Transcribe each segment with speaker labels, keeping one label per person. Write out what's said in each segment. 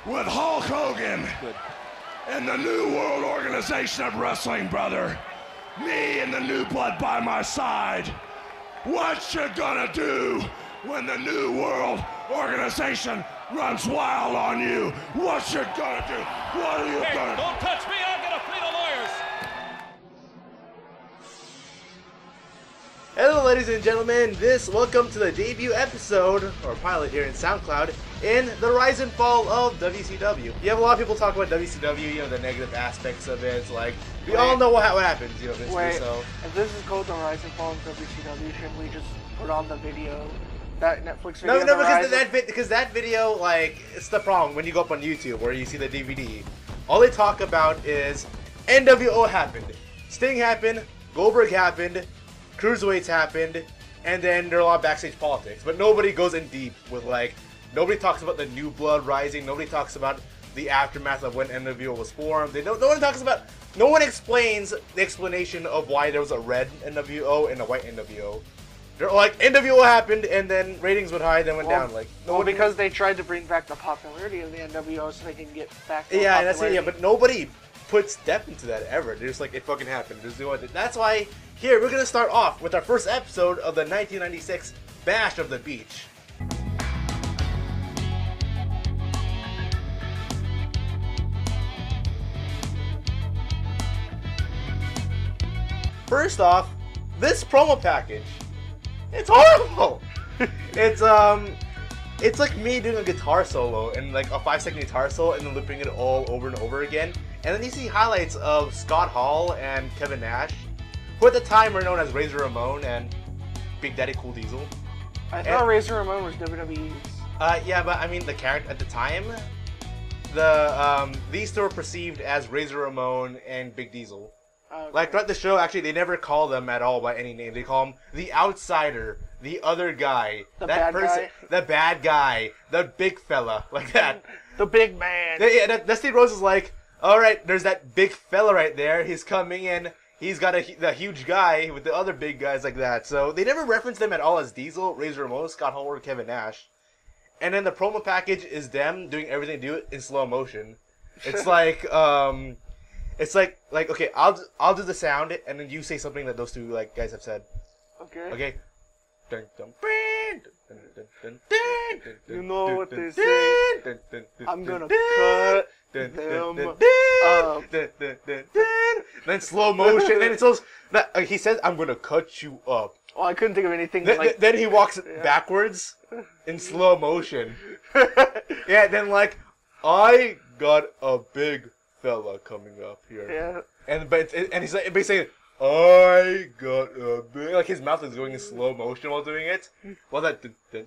Speaker 1: with Hulk Hogan and the New World Organization of Wrestling, brother. Me and the new blood by my side. What you gonna do when the New World Organization runs wild on you? What you gonna do? What are you gonna do?
Speaker 2: Don't touch me, I'm gonna flee the lawyers.
Speaker 3: Hello ladies and gentlemen, welcome to the debut episode, or pilot here in SoundCloud, in the rise and fall of WCW. You have a lot of people talk about WCW, the negative aspects of it, like, we all know what happens, basically, so.
Speaker 4: If this is called the rise and fall of WCW, shouldn't we just put on the video, that Netflix video?
Speaker 3: No, because that video, like, it's the problem when you go up on YouTube, where you see the DVD. All they talk about is, NWO happened, Sting happened, Goldberg happened, Cruiserweights happened, and then there are a lot of backstage politics. But nobody goes in deep with, like, nobody talks about the new blood rising, nobody talks about the aftermath of when NWO was formed. No one explains the explanation of why there was a red NWO and a white NWO. They're like, NWO happened, and then ratings went high, then went down. Like,
Speaker 4: because they tried to bring back the popularity of the NWO so they can get back to
Speaker 3: popularity. That's it, but nobody puts depth into that ever. They're just like, it fucking happened. That's why, here, we're going to start off with our first episode of the 1996 Bash of the Beach. First off, this promo package, it's horrible! It's like me doing a guitar solo, and like a 5-second guitar solo, and then looping it all over and over again. And then you see highlights of Scott Hall and Kevin Nash, who at the time were known as Razor Ramon and Big Daddy Cool Diesel.
Speaker 4: I thought Razor Ramon was WWE's.
Speaker 3: Yeah, but I mean the character at the time, these two were perceived as Razor Ramon and Big Diesel. Okay. Like throughout the show, actually, they never call them at all by any name. They call him the outsider, the other guy, the bad guy, the big fella, like that.
Speaker 4: The big man.
Speaker 3: Yeah, Dusty Rhodes is like, all right, there's that big fella right there. He's coming in. He's got the huge guy with the other big guys like that. So they never reference them at all as Diesel, Razor Ramon, Scott Hall, or Kevin Nash. And then the promo package is them doing everything they do in slow motion. It's like, okay, I'll do the sound, and then you say something that those two like guys have said. Okay.
Speaker 4: You know what they say. I'm gonna cut them up.
Speaker 3: Then slow motion. Then it's also he says, "I'm gonna cut you up."
Speaker 4: Oh, I couldn't think of anything.
Speaker 3: Then he walks backwards in slow motion. Yeah. Then like, I got a big fella coming up here.
Speaker 4: Yeah.
Speaker 3: And he's like basically, I got a big, like his mouth is going in slow motion while doing it. While that then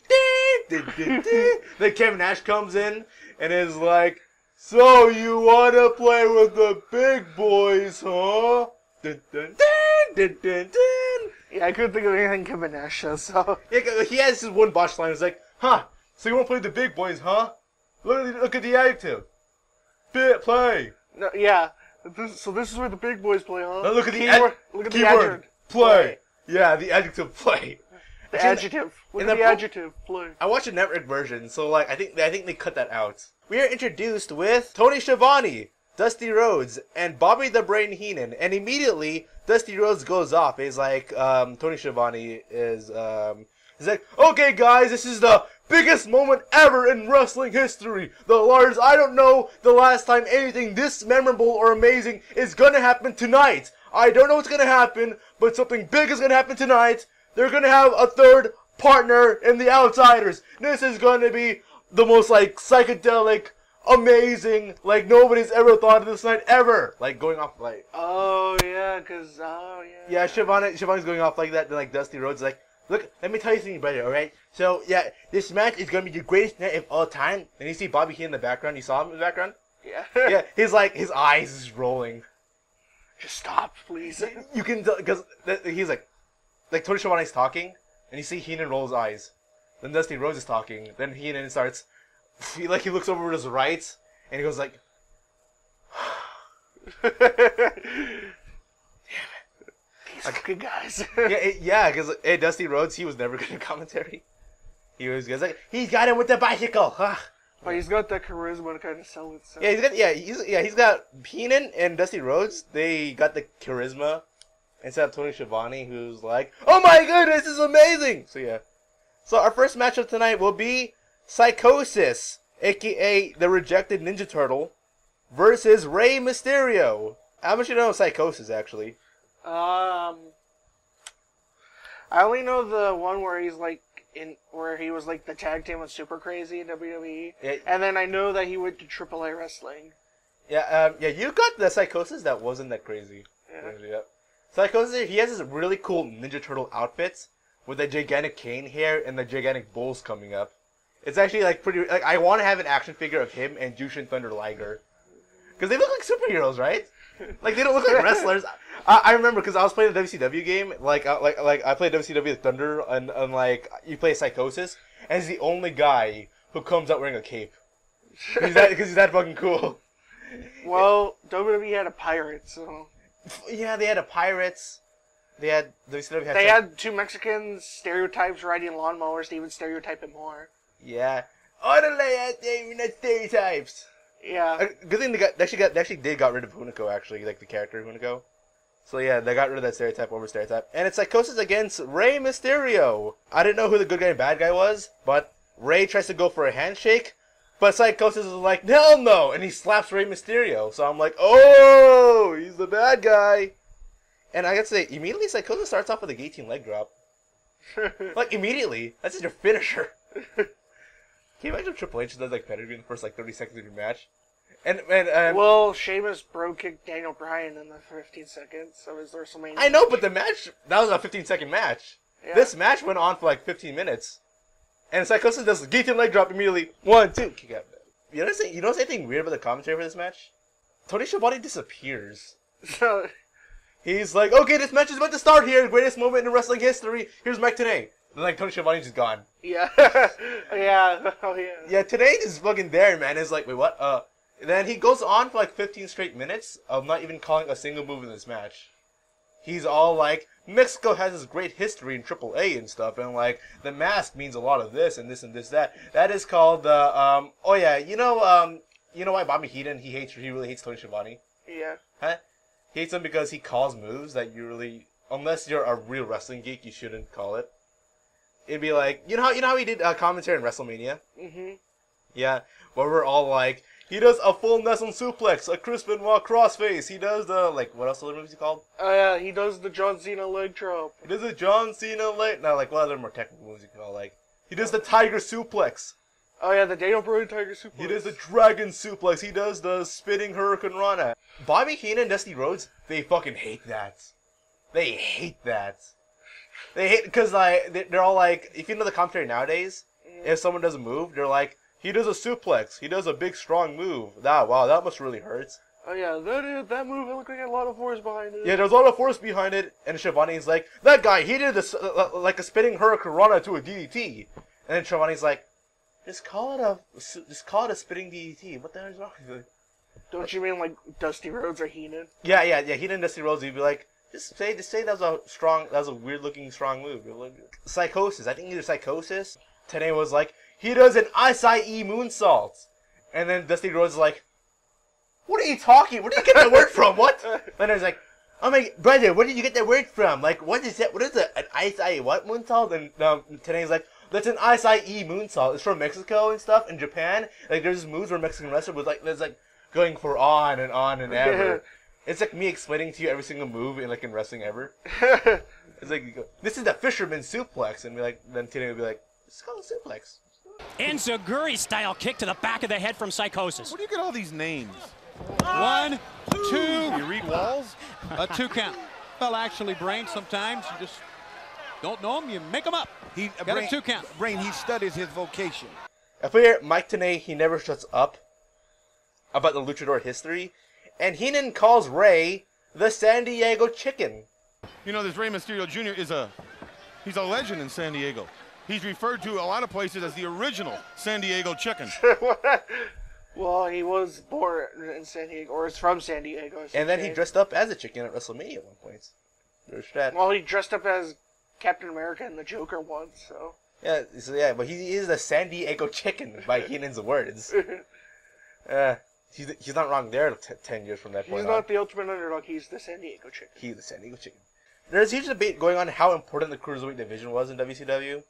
Speaker 3: Kevin Nash comes in and is like, so you wanna play with the big boys, huh?
Speaker 4: Yeah, I couldn't think of anything Kevin Nash says, so.
Speaker 3: Yeah, he has his one botch line. He's like, huh? So you wanna play the big boys, huh? Look at the adjective. Play.
Speaker 4: No, yeah. So this is where the big boys play, huh?
Speaker 3: Now look at the
Speaker 4: adjective.
Speaker 3: Play. Yeah, the adjective play.
Speaker 4: The adjective. Look at the adjective. Play.
Speaker 3: I watched a network version, so like I think they cut that out. We are introduced with Tony Schiavone, Dusty Rhodes, and Bobby the Brain Heenan, and immediately Dusty Rhodes goes off. He's like, Tony Schiavone is he's like, okay guys, this is the biggest moment ever in wrestling history. I don't know the last time anything this memorable or amazing is gonna happen tonight. I don't know what's gonna happen, but something big is gonna happen tonight. They're gonna have a third partner in the Outsiders. This is gonna be the most like psychedelic, amazing, like nobody's ever thought of this night ever. Like going off like. Yeah, Schiavone's going off like that. Then like Dusty Rhodes is like, look, let me tell you something, brother, alright? So, yeah, this match is going to be the greatest night of all time. And you see Bobby here in the background. You saw him in the background?
Speaker 4: Yeah.
Speaker 3: Yeah, he's like, his eyes is rolling.
Speaker 4: Just stop, please.
Speaker 3: You can tell, because he's like Tony Schiavone's talking, and you see Heenan roll his eyes. Then Dusty Rhodes is talking. Then Heenan starts, he looks over to his right, and he goes like,
Speaker 4: Good guys.
Speaker 3: yeah, because Dusty Rhodes, he was never good at commentary. He was like, he's got him with the bicycle.
Speaker 4: But he's got that charisma to kind of sell it. So.
Speaker 3: He's got Heenan and Dusty Rhodes. They got the charisma instead of Tony Schiavone, who's like, "Oh my goodness, this is amazing!" So yeah. So our first matchup tonight will be Psychosis, aka the Rejected Ninja Turtle, versus Rey Mysterio. How much you know of Psychosis, actually?
Speaker 4: I only know the one where he's like where he was like the tag team with Super Crazy in WWE, and then I know that he went to AAA wrestling.
Speaker 3: Yeah, you got the Psychosis that wasn't that crazy. Yeah. Psychosis, he has this really cool Ninja Turtle outfits with the gigantic cane hair and the gigantic bulls coming up. It's actually like pretty. Like I want to have an action figure of him and Jushin Thunder Liger, because they look like superheroes, right? Like they don't look like wrestlers. I remember because I was playing a WCW game. Like I played WCW with Thunder, and like you play Psychosis, and he's the only guy who comes out wearing a cape. Because he's that fucking cool.
Speaker 4: Well, WWE had a pirate, so.
Speaker 3: Yeah, they had a pirates. They had WCW.
Speaker 4: They had two Mexicans stereotypes riding lawnmowers to even stereotype it more.
Speaker 3: Yeah. Oh, the layout, they not stereotypes.
Speaker 4: Yeah.
Speaker 3: Good thing they actually did got rid of Hunico, actually, like the character Hunico. So yeah, they got rid of that stereotype over stereotype. And it's Psychosis against Rey Mysterio. I didn't know who the good guy and bad guy was, but Rey tries to go for a handshake, but Psychosis is like, hell no! And he slaps Rey Mysterio. So I'm like, oh, he's the bad guy. And I gotta say, immediately Psychosis starts off with a guillotine leg drop. Like, immediately. That's just your finisher. Can you imagine if Triple H does like pedigree in the first like 30 seconds of your match?
Speaker 4: Well, Sheamus bro kicked Daniel Bryan in the 15 seconds of his WrestleMania.
Speaker 3: I know, but the match, that was a 15-second match. Yeah. This match went on for like 15 minutes. And Psychosis does a guillotine leg drop immediately. 1, 2, kick out. You know anything weird about the commentary for this match? Tony Schiavone disappears.
Speaker 4: So
Speaker 3: he's like, okay, this match is about to start here. Greatest moment in wrestling history. Here's Mike Tenay. Then like Tony Schiavone's just gone.
Speaker 4: Yeah. Yeah. Oh yeah.
Speaker 3: Yeah, Tenay is fucking there, man. It's like, wait, what? Then he goes on for like 15 straight minutes of not even calling a single move in this match. He's all like, Mexico has this great history in AAA and stuff, and like, the mask means a lot of this and this and this, that. That is called, oh yeah, you know why Bobby Heenan, he really hates Tony Schiavone?
Speaker 4: Yeah.
Speaker 3: Huh? He hates him because he calls moves that you really, unless you're a real wrestling geek, you shouldn't call it. It'd be like, you know how he did commentary in WrestleMania?
Speaker 4: Mm-hmm.
Speaker 3: Yeah, where we're all like, he does a full Nelson suplex, a Chris Benoit crossface. He does the, like, what else other moves he called?
Speaker 4: Oh yeah, he does the John Cena leg drop.
Speaker 3: He does the John Cena leg, no, like, what other more technical moves you call, like, he does the Tiger suplex.
Speaker 4: Oh yeah, the Daniel Bryan Tiger suplex.
Speaker 3: He does the Dragon suplex. He does the spinning Hurricane Rana. Bobby Heenan and Dusty Rhodes, they fucking hate that. They hate that. They hate, because, like, they're all like, if you know the commentary nowadays, if someone does a move, they're like, he does a suplex. He does a big, strong move. Wow, that must really hurt.
Speaker 4: Oh yeah, that move, it looked like a lot of force behind it.
Speaker 3: Yeah, there's a lot of force behind it. And Schiavone's like, that guy, he did this, like a spinning Hurricane Rana to a DDT. And then Schiavone's like, just call it a spinning DDT. What the hell is wrong with you?
Speaker 4: Don't you mean like Dusty Rhodes or Heenan?
Speaker 3: Yeah. Heenan and Dusty Rhodes, you'd be like, just say that was a weird looking strong move. Psychosis. I think either Psychosis. Tenay was like, he does an Acai moonsault. And then Dusty Rhodes is like, what are you talking? Where did you get that word from? What? Then I was like, oh my brother, where did you get that word from? Like, what is that? What is an Acai what moonsault? And Tenay's like, that's an Acai moonsault. It's from Mexico and stuff, and Japan. Like, there's moves where Mexican wrestler was like, there's like going for on and ever. It's like me explaining to you every single move in wrestling ever. It's like, this is the fisherman suplex, and then Tenay would be like, it's called a suplex.
Speaker 2: Enziguri style kick to the back of the head from Psychosis.
Speaker 5: Where do you get all these names?
Speaker 2: 1, 2.
Speaker 5: You read walls?
Speaker 6: A 2 count. Well, actually, Brain, sometimes you just don't know them, you make them up. Got a 2 count.
Speaker 5: Brain, he studies his vocation.
Speaker 3: I figure Mike Tenay, he never shuts up about the luchador history, and Heenan calls Rey the San Diego Chicken.
Speaker 5: You know, this Rey Mysterio Jr. he's a legend in San Diego. He's referred to a lot of places as the original San Diego Chicken.
Speaker 4: Well, he was born in San Diego, or is from San Diego.
Speaker 3: And then he dressed up as a chicken at WrestleMania at one point. There's that.
Speaker 4: Well, he dressed up as Captain America and the Joker once, so.
Speaker 3: Yeah, so yeah, but he is the San Diego Chicken by Heenan's words. He's not wrong there 10 years from that point
Speaker 4: He's not the ultimate underdog, he's the San Diego Chicken.
Speaker 3: He's the San Diego Chicken. There's a huge debate going on how important the Cruiserweight division was in WCW.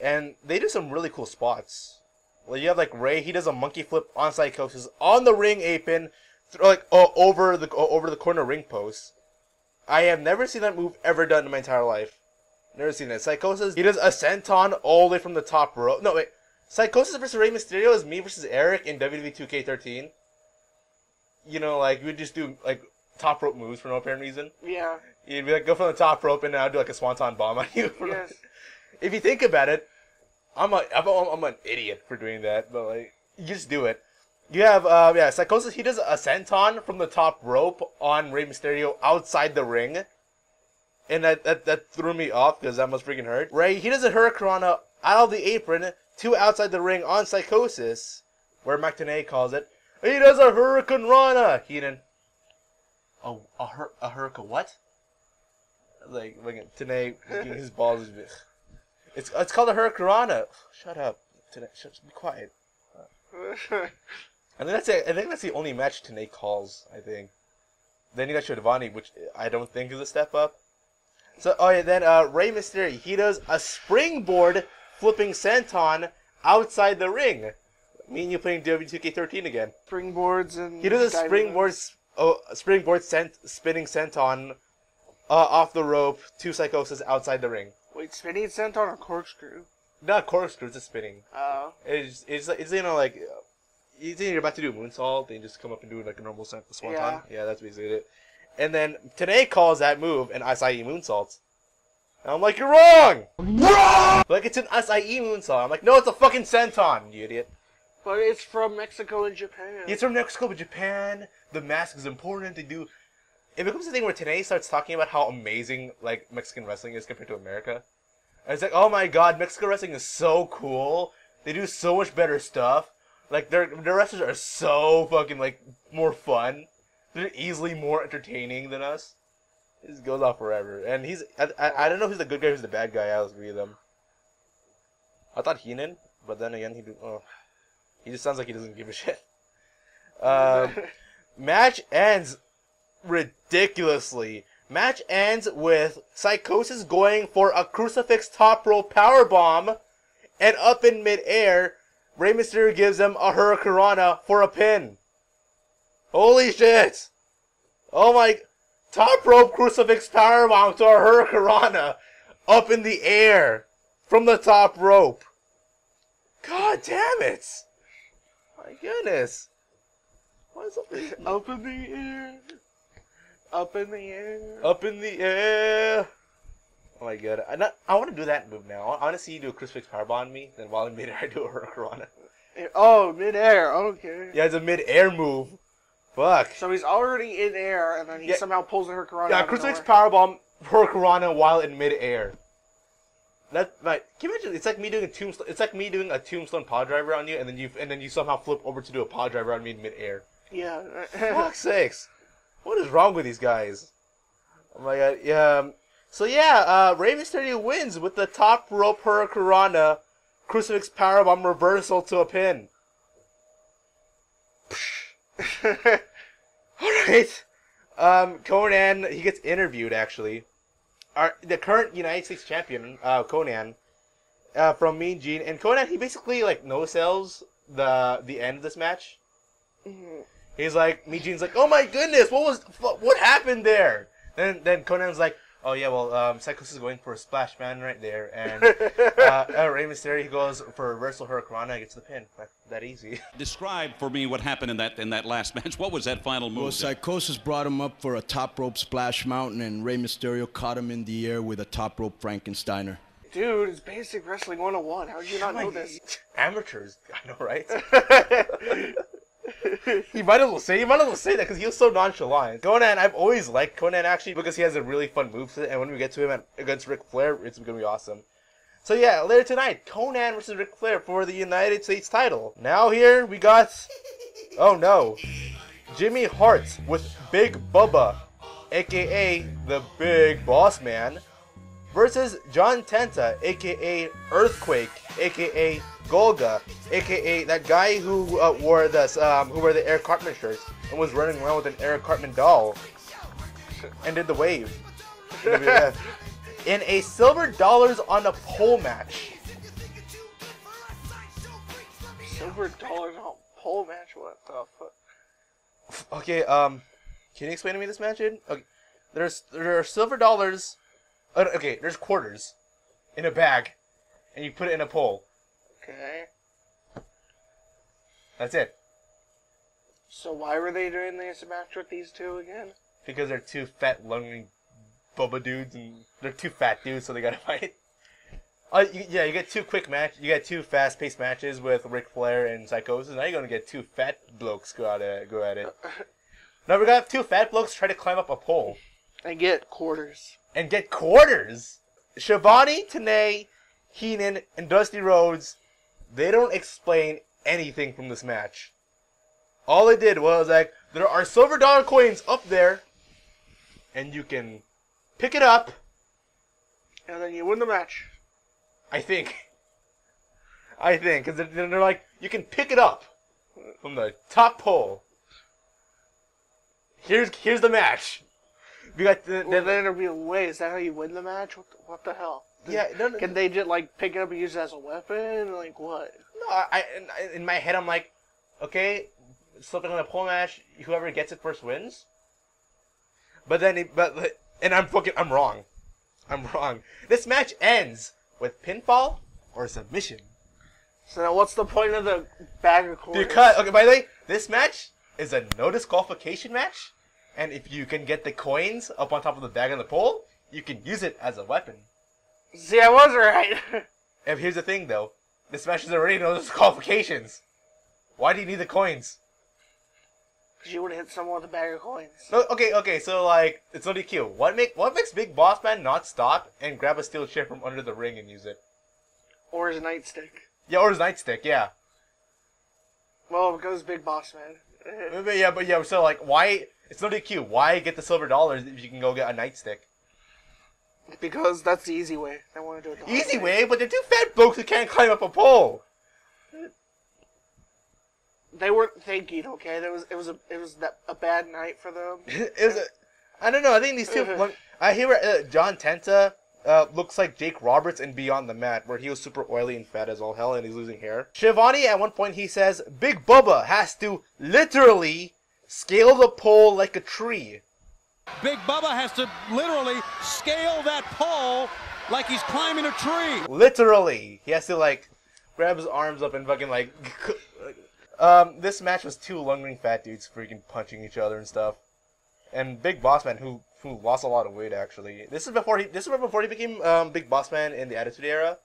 Speaker 3: And they do some really cool spots. Well, you have like Ray, he does a monkey flip on Psychosis on the ring apron, over the corner ring post. I have never seen that move ever done in my entire life. Never seen it. Psychosis, he does a senton all the way from the top rope. No, wait. Psychosis versus Rey Mysterio is me versus Eric in WWE 2K13. You know, like, we would just do, like, top rope moves for no apparent reason.
Speaker 4: Yeah.
Speaker 3: You'd be like, go from the top rope, and then I'd do, like, a swanton bomb on you.
Speaker 4: Yes.
Speaker 3: If you think about it, I'm an idiot for doing that, but, like, you just do it. You have, Psychosis, he does a senton from the top rope on Rey Mysterio outside the ring. And that threw me off because that must freaking hurt. Ray, he does a Hurricanrana out of the apron to outside the ring on Psychosis, where Mike Tenay calls it. He does a Hurricanrana. Heenan. Oh, a Hurricane what? Like Tenay, his balls. It's called a Hurricanrana. Shut up, Tenay. Be quiet. I think that's the only match Tenay calls. I think. Then you got Schiavone, which I don't think is a step up. So, then Rey Mysterio, he does a springboard flipping senton outside the ring. Me and you playing W2K13 again.
Speaker 4: Springboards and...
Speaker 3: He does a springboard spinning senton off the rope to Psychosis outside the ring.
Speaker 4: Wait, spinning senton or corkscrew?
Speaker 3: Not corkscrew, it's a spinning.
Speaker 4: Oh.
Speaker 3: It's you know, like, you think you're about to do a moonsault, then you just come up and do like a normal swanton. Yeah, that's basically it. And then Tenay calls that move an Acai moonsault. And I'm like, you're wrong! Wrong! Like, it's an Acai moonsault. I'm like, no, it's a fucking senton, you idiot.
Speaker 4: But it's from Mexico and Japan.
Speaker 3: It's from Mexico but Japan. The mask is important. They do. It becomes a thing where Tenay starts talking about how amazing like Mexican wrestling is compared to America. And it's like, oh my god, Mexican wrestling is so cool. They do so much better stuff. Like their wrestlers are so fucking like more fun. They're easily more entertaining than us. It just goes off forever. And I don't know who's the good guy, who's the bad guy out of the three of them. I thought Heenan, but then again, he just sounds like he doesn't give a shit. Match ends ridiculously. Match ends with Psychosis going for a crucifix top rope powerbomb, and up in midair, Rey Mysterio gives him a Hurricanrana for a pin. Holy shit! Oh my... Top rope crucifix powerbomb to a Hurricanrana up in the air from the top rope. God damn it! My goodness. What is up there?
Speaker 4: Up in the air. Up in the air.
Speaker 3: Up in the air. Oh my god. I want to do that move now. I want to see you do a crucifix powerbomb on me, then while in midair I do a Hurricanrana.
Speaker 4: Oh, midair. Okay.
Speaker 3: Yeah, it's a midair move. Fuck.
Speaker 4: So he's already in air, and then he somehow pulls a Hurricanrana.
Speaker 3: Yeah, crucifix powerbomb, Hurricanrana while in midair. That like, can you imagine? It's like me doing a tombstone. It's like me doing a tombstone power driver on you, and then you somehow flip over to do a power driver on me in midair.
Speaker 4: Yeah.
Speaker 3: Fuck's sakes, what is wrong with these guys? Oh my god. Yeah. So yeah, Rey Mysterio wins with the top rope Hurricanrana, crucifix powerbomb reversal to a pin. Alright. Conan, he gets interviewed actually. The current United States champion, Conan, from Mean Gene, and Conan, he basically like no-sells the end of this match. Mm-hmm. He's like, Mean Gene's like, oh my goodness, what happened there? Then Conan's like, oh yeah, well, Psychosis is going for a splash man right there, and Rey Mysterio, he goes for a reversal Hurricanrana, gets the pin. That easy.
Speaker 7: Describe for me what happened in that last match. What was that final move?
Speaker 8: Well, Psychosis brought him up for a top rope splash mountain, and Rey Mysterio caught him in the air with a top rope Frankensteiner.
Speaker 4: Dude, it's basic wrestling 101. How did you not know this?
Speaker 3: Amateurs, I know, right? You might as well say that because he was so nonchalant. Conan, I've always liked Conan actually because he has a really fun moveset, and when we get to him against Ric Flair, it's gonna be awesome. So yeah, later tonight, Conan versus Ric Flair for the United States title. Now here we got, oh no, Jimmy Hart with Big Bubba, aka the Big Boss Man, versus John Tenta, aka Earthquake, aka Golga, aka that guy who wore the Eric Cartman shirts and was running around with an Eric Cartman doll and did the wave. In a silver dollars on a pole match.
Speaker 4: Silver dollars on a pole match? What the fuck?
Speaker 3: Okay, can you explain to me this match, Aiden? Okay, there are silver dollars. Okay, there's quarters in a bag, and you put it in a pole.
Speaker 4: Okay.
Speaker 3: That's it.
Speaker 4: So why were they doing this match with these two again?
Speaker 3: Because they're two fat, lunging Bubba dudes, and they're two fat dudes, so they gotta fight. You get two quick match. You get two fast-paced matches with Ric Flair and Psychosis. Now you're gonna get two fat blokes go at it. Now we're gonna have two fat blokes try to climb up a pole
Speaker 4: And get quarters.
Speaker 3: Schiavone, Tenay, Heenan, and Dusty Rhodes, they don't explain anything from this match. All they did was like, there are silver dollar coins up there, and you can pick it up.
Speaker 4: And then you win the match.
Speaker 3: I think, because they're like, you can pick it up from the top pole. Here's the match. We got
Speaker 4: then it'll be away. Is that how you win the match? What the hell? Can they just like pick it up and use it as a weapon? Like what?
Speaker 3: No, in my head I'm like, okay, something on a pole match. Whoever gets it first wins. But I'm wrong. This match ends with pinfall or submission.
Speaker 4: So now what's the point of the bag of coins?
Speaker 3: Because, okay, by the way, this match is a no disqualification match. And if you can get the coins up on top of the bag on the pole, you can use it as a weapon.
Speaker 4: See, I was right.
Speaker 3: And here's the thing, though. This match is already no disqualifications. Why do you need the coins?
Speaker 4: Because you would hit someone with a bag of coins.
Speaker 3: No, okay, so, like, it's no DQ. What makes Big Boss Man not stop and grab a steel chair from under the ring and use it?
Speaker 4: Or his nightstick.
Speaker 3: Yeah, or his nightstick, yeah.
Speaker 4: Well, because Big Boss Man.
Speaker 3: So, like, why... It's no DQ. Why get the silver dollars if you can go get a nightstick?
Speaker 4: Because that's the easy way. I want to do it the
Speaker 3: easy way, but they're two fat blokes who can't climb up a pole.
Speaker 4: They weren't thinking, okay? It was a bad night for them.
Speaker 3: I don't know. I think these two. I hear John Tenta looks like Jake Roberts in Beyond the Mat, where he was super oily and fat as all hell, and he's losing hair. Schiavone at one point he says Big Bubba has to literally scale the pole like a tree.
Speaker 6: Big Bubba has to literally scale that pole like he's climbing a tree.
Speaker 3: Literally. He has to, like, grab his arms up and fucking, like... this match was two lunging fat dudes freaking punching each other and stuff. And Big Boss Man, who lost a lot of weight, actually. This is before he became Big Boss Man in the Attitude Era.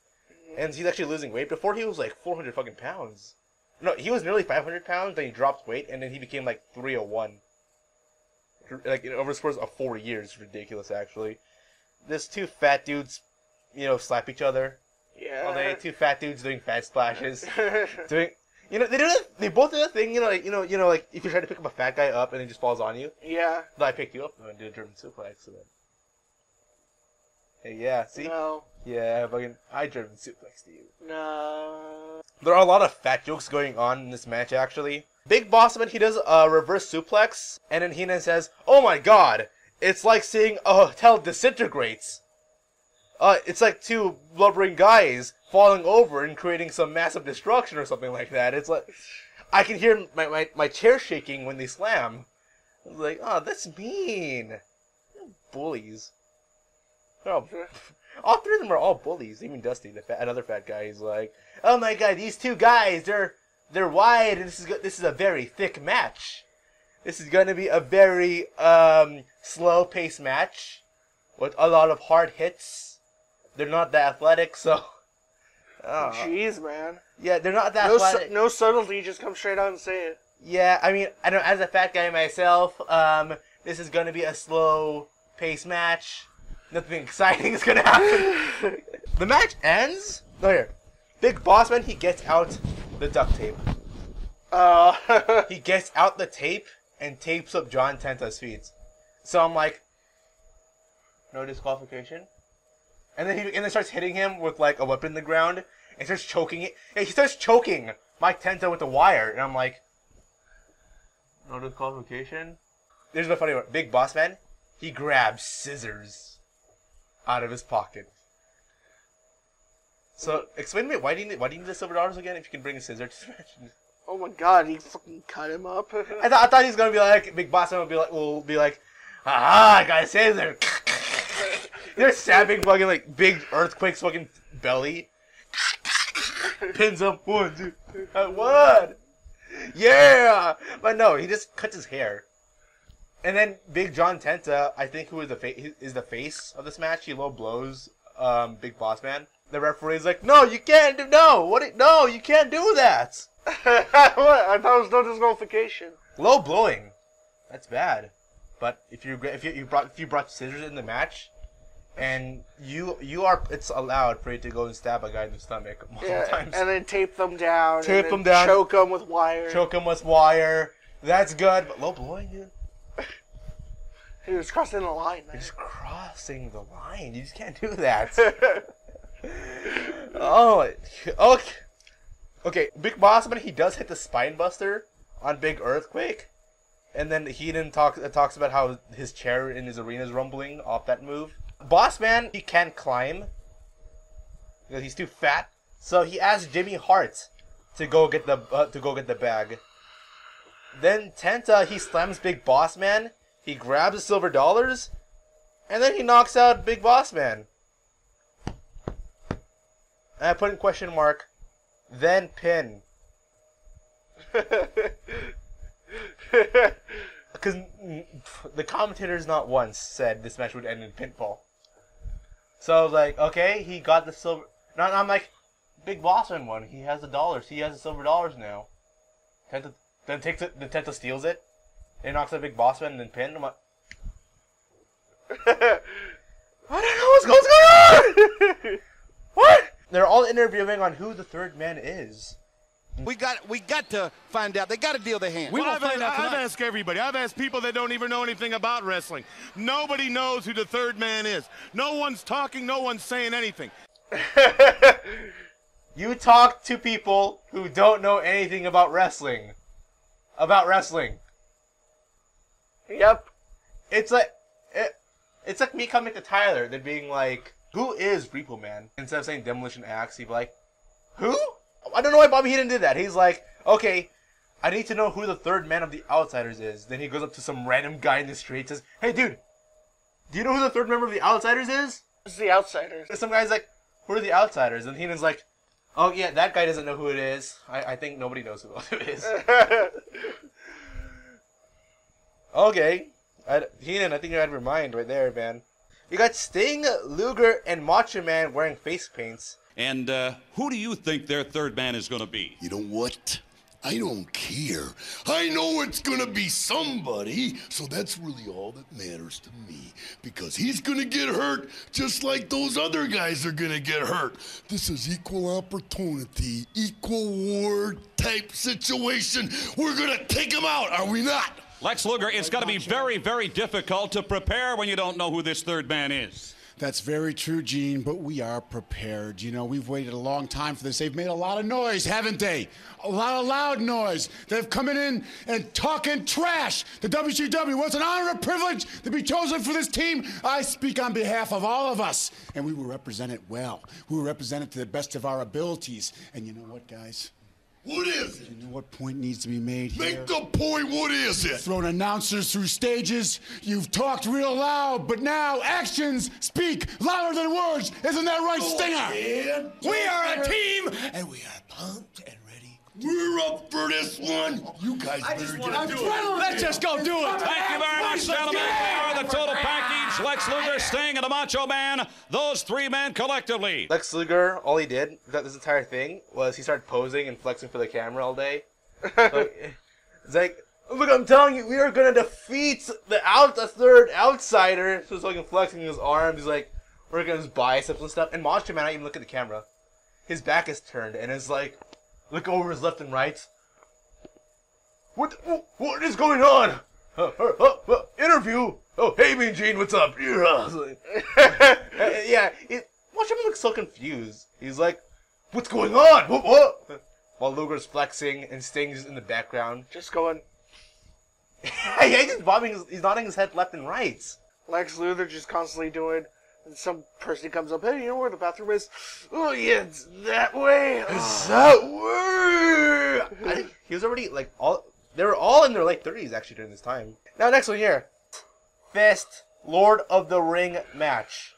Speaker 3: And he's actually losing weight. Before he was, like, 400 fucking pounds. No, he was nearly 500 pounds, then he dropped weight, and then he became, like, 301. Like, over the course of 4 years. It's ridiculous, actually. There's two fat dudes, slap each other.
Speaker 4: Yeah.
Speaker 3: All day, two fat dudes doing fat splashes. They both do the thing, like, if you try to pick up a fat guy up and he just falls on you.
Speaker 4: Yeah.
Speaker 3: Then I picked you up and did a German suplex. So hey, yeah, see?
Speaker 4: No.
Speaker 3: Yeah, I German suplex to you.
Speaker 4: No.
Speaker 3: There are a lot of fat jokes going on in this match, actually. Big Boss Man, he does a reverse suplex, and then Heenan says, "Oh my god, it's like seeing a hotel disintegrates. It's like two blubbering guys falling over and creating some massive destruction or something like that. It's like, I can hear my chair shaking when they slam. I was like, oh, that's mean. Bullies. All three of them are all bullies. Even Dusty, another fat guy, he's like, oh my god, these two guys, they're wide, and this is a very thick match. This is gonna be a very slow-paced match with a lot of hard hits. They're not that athletic, so.
Speaker 4: Jeez, man.
Speaker 3: Yeah, they're not that athletic.
Speaker 4: No subtlety, just come straight out and say it.
Speaker 3: Yeah, I mean, I know as a fat guy myself, this is gonna be a slow-paced match. Nothing exciting is gonna happen. The match ends. No, here. Big Boss Man, he gets out the duct tape. He gets out the tape and tapes up John Tenta's feet. So I'm like, no disqualification? And then starts hitting him with like a weapon in the ground and starts choking it. Yeah, he starts choking Mike Tenta with the wire, and I'm like, no disqualification. There's no funny one. Big Boss Man, he grabs scissors out of his pocket. So explain to me why do you need the silver dollars again if you can bring a scissor to the match?
Speaker 4: Oh my God, he fucking cut him up.
Speaker 3: I thought he was gonna be like Big Boss Man will be like, ah, I got a scissor. They're stabbing fucking like big earthquake's fucking belly. Pins up 1, 2, 1. Yeah, but no, he just cuts his hair. And then Big John Tenta, I think, who is the face of this match, he low blows Big Boss Man. The referee's like, no, you can't do no, you can't do that.
Speaker 4: What? I thought it was no disqualification.
Speaker 3: Low blowing, that's bad. But if you brought scissors in the match, and it's allowed for you to go and stab a guy in the stomach multiple times.
Speaker 4: And then tape them down.
Speaker 3: Tape them down.
Speaker 4: Choke them with wire.
Speaker 3: Choke them with wire. That's good. But low blowing, dude.
Speaker 4: He was crossing the line, man.
Speaker 3: You're just crossing the line. You just can't do that. Oh, okay. Okay, Big Boss Man, he does hit the spine buster on Big Earthquake. And then Heenan talks about how his chair in his arena is rumbling off that move. Boss Man, he can't climb because he's too fat. So he asks Jimmy Hart to go get the bag. Then Tenta, he slams Big Boss Man. He grabs the silver dollars, and then he knocks out Big Boss Man. And I put in question mark. Then pin. Because the commentators not once said this match would end in pinfall. So I was like, okay, he got the silver. No, I'm like, Big Boss Man won. He has the dollars. He has the silver dollars now. Tenta then takes it. The Tenta steals it. And knocks out Big Boss Man and then pin. I'm like, I don't know what's going on. What? They're all interviewing on who the third man is.
Speaker 9: We got to find out. They got to deal their hand.
Speaker 5: I've asked everybody. I've asked people that don't even know anything about wrestling. Nobody knows who the third man is. No one's talking. No one's saying anything.
Speaker 3: You talk to people who don't know anything about wrestling.
Speaker 4: Yep.
Speaker 3: It's like me coming to Tyler, then being like, who is Repo Man? Instead of saying Demolition Axe, he'd be like, who? I don't know why Bobby Heenan did that. He's like, okay, I need to know who the third man of the Outsiders is. Then he goes up to some random guy in the street and says, hey, dude, do you know who the third member of the Outsiders is?
Speaker 4: It's the Outsiders.
Speaker 3: And some guy's like, who are the Outsiders? And Heenan's like, oh, yeah, that guy doesn't know who it is. I think nobody knows who it is. Okay. Heenan, I think you're out of your mind right there, man. You got Sting, Luger, and Macho Man wearing face paints.
Speaker 7: And who do you think their third man is going to be?
Speaker 10: You know what? I don't care. I know it's gonna be somebody, so that's really all that matters to me. Because he's gonna get hurt just like those other guys are gonna get hurt. This is equal opportunity, equal war type situation. We're gonna take him out, are we not?
Speaker 7: Lex Luger, it's got to be very, very difficult to prepare when you don't know who this third man is.
Speaker 11: That's very true, Gene, but we are prepared. You know, we've waited a long time for this. They've made a lot of noise, haven't they? A lot of loud noise. They've come in and talking trash. The WCW was an honor and privilege to be chosen for this team. I speak on behalf of all of us, and we will represent it well. We will represent it to the best of our abilities. And you know what, guys?
Speaker 10: What is it?
Speaker 11: You know what point needs to be made here?
Speaker 10: Make the point, what is it?
Speaker 11: Thrown announcers through stages. You've talked real loud, but now actions speak louder than words. Isn't that right, Stinger?
Speaker 10: We are a team, and we are pumped and ready. We're up for this one. You guys better get to it.
Speaker 7: Let's just go do it. Thank you very much, gentlemen. They are the total package. Lex Luger, Sting, and the Macho Man. Those three men collectively.
Speaker 3: Lex Luger, all he did throughout this entire thing was he started posing and flexing for the camera all day. It's like, look, I'm telling you, we are going to defeat the third outsider. So he's like flexing his arms. He's like working on his biceps and stuff. And Macho Man, I even look at the camera. His back is turned and it's like, look over his left and right. What is going on? Interview. Oh, hey, Mean Gene, what's up? Yeah. Watch him look so confused. He's like, what's going on? What? While Luger's flexing and Sting's in the background.
Speaker 4: Just going.
Speaker 3: Hey, he's nodding his head left and right.
Speaker 4: Lex Luthor just constantly doing, and some person comes up, hey, you know where the bathroom is? Oh, yeah, it's that way.
Speaker 3: It's that way. I think he was already, like, they were all in their late 30s, actually, during this time. Now, next one here. Fist, Lord of the Ring match.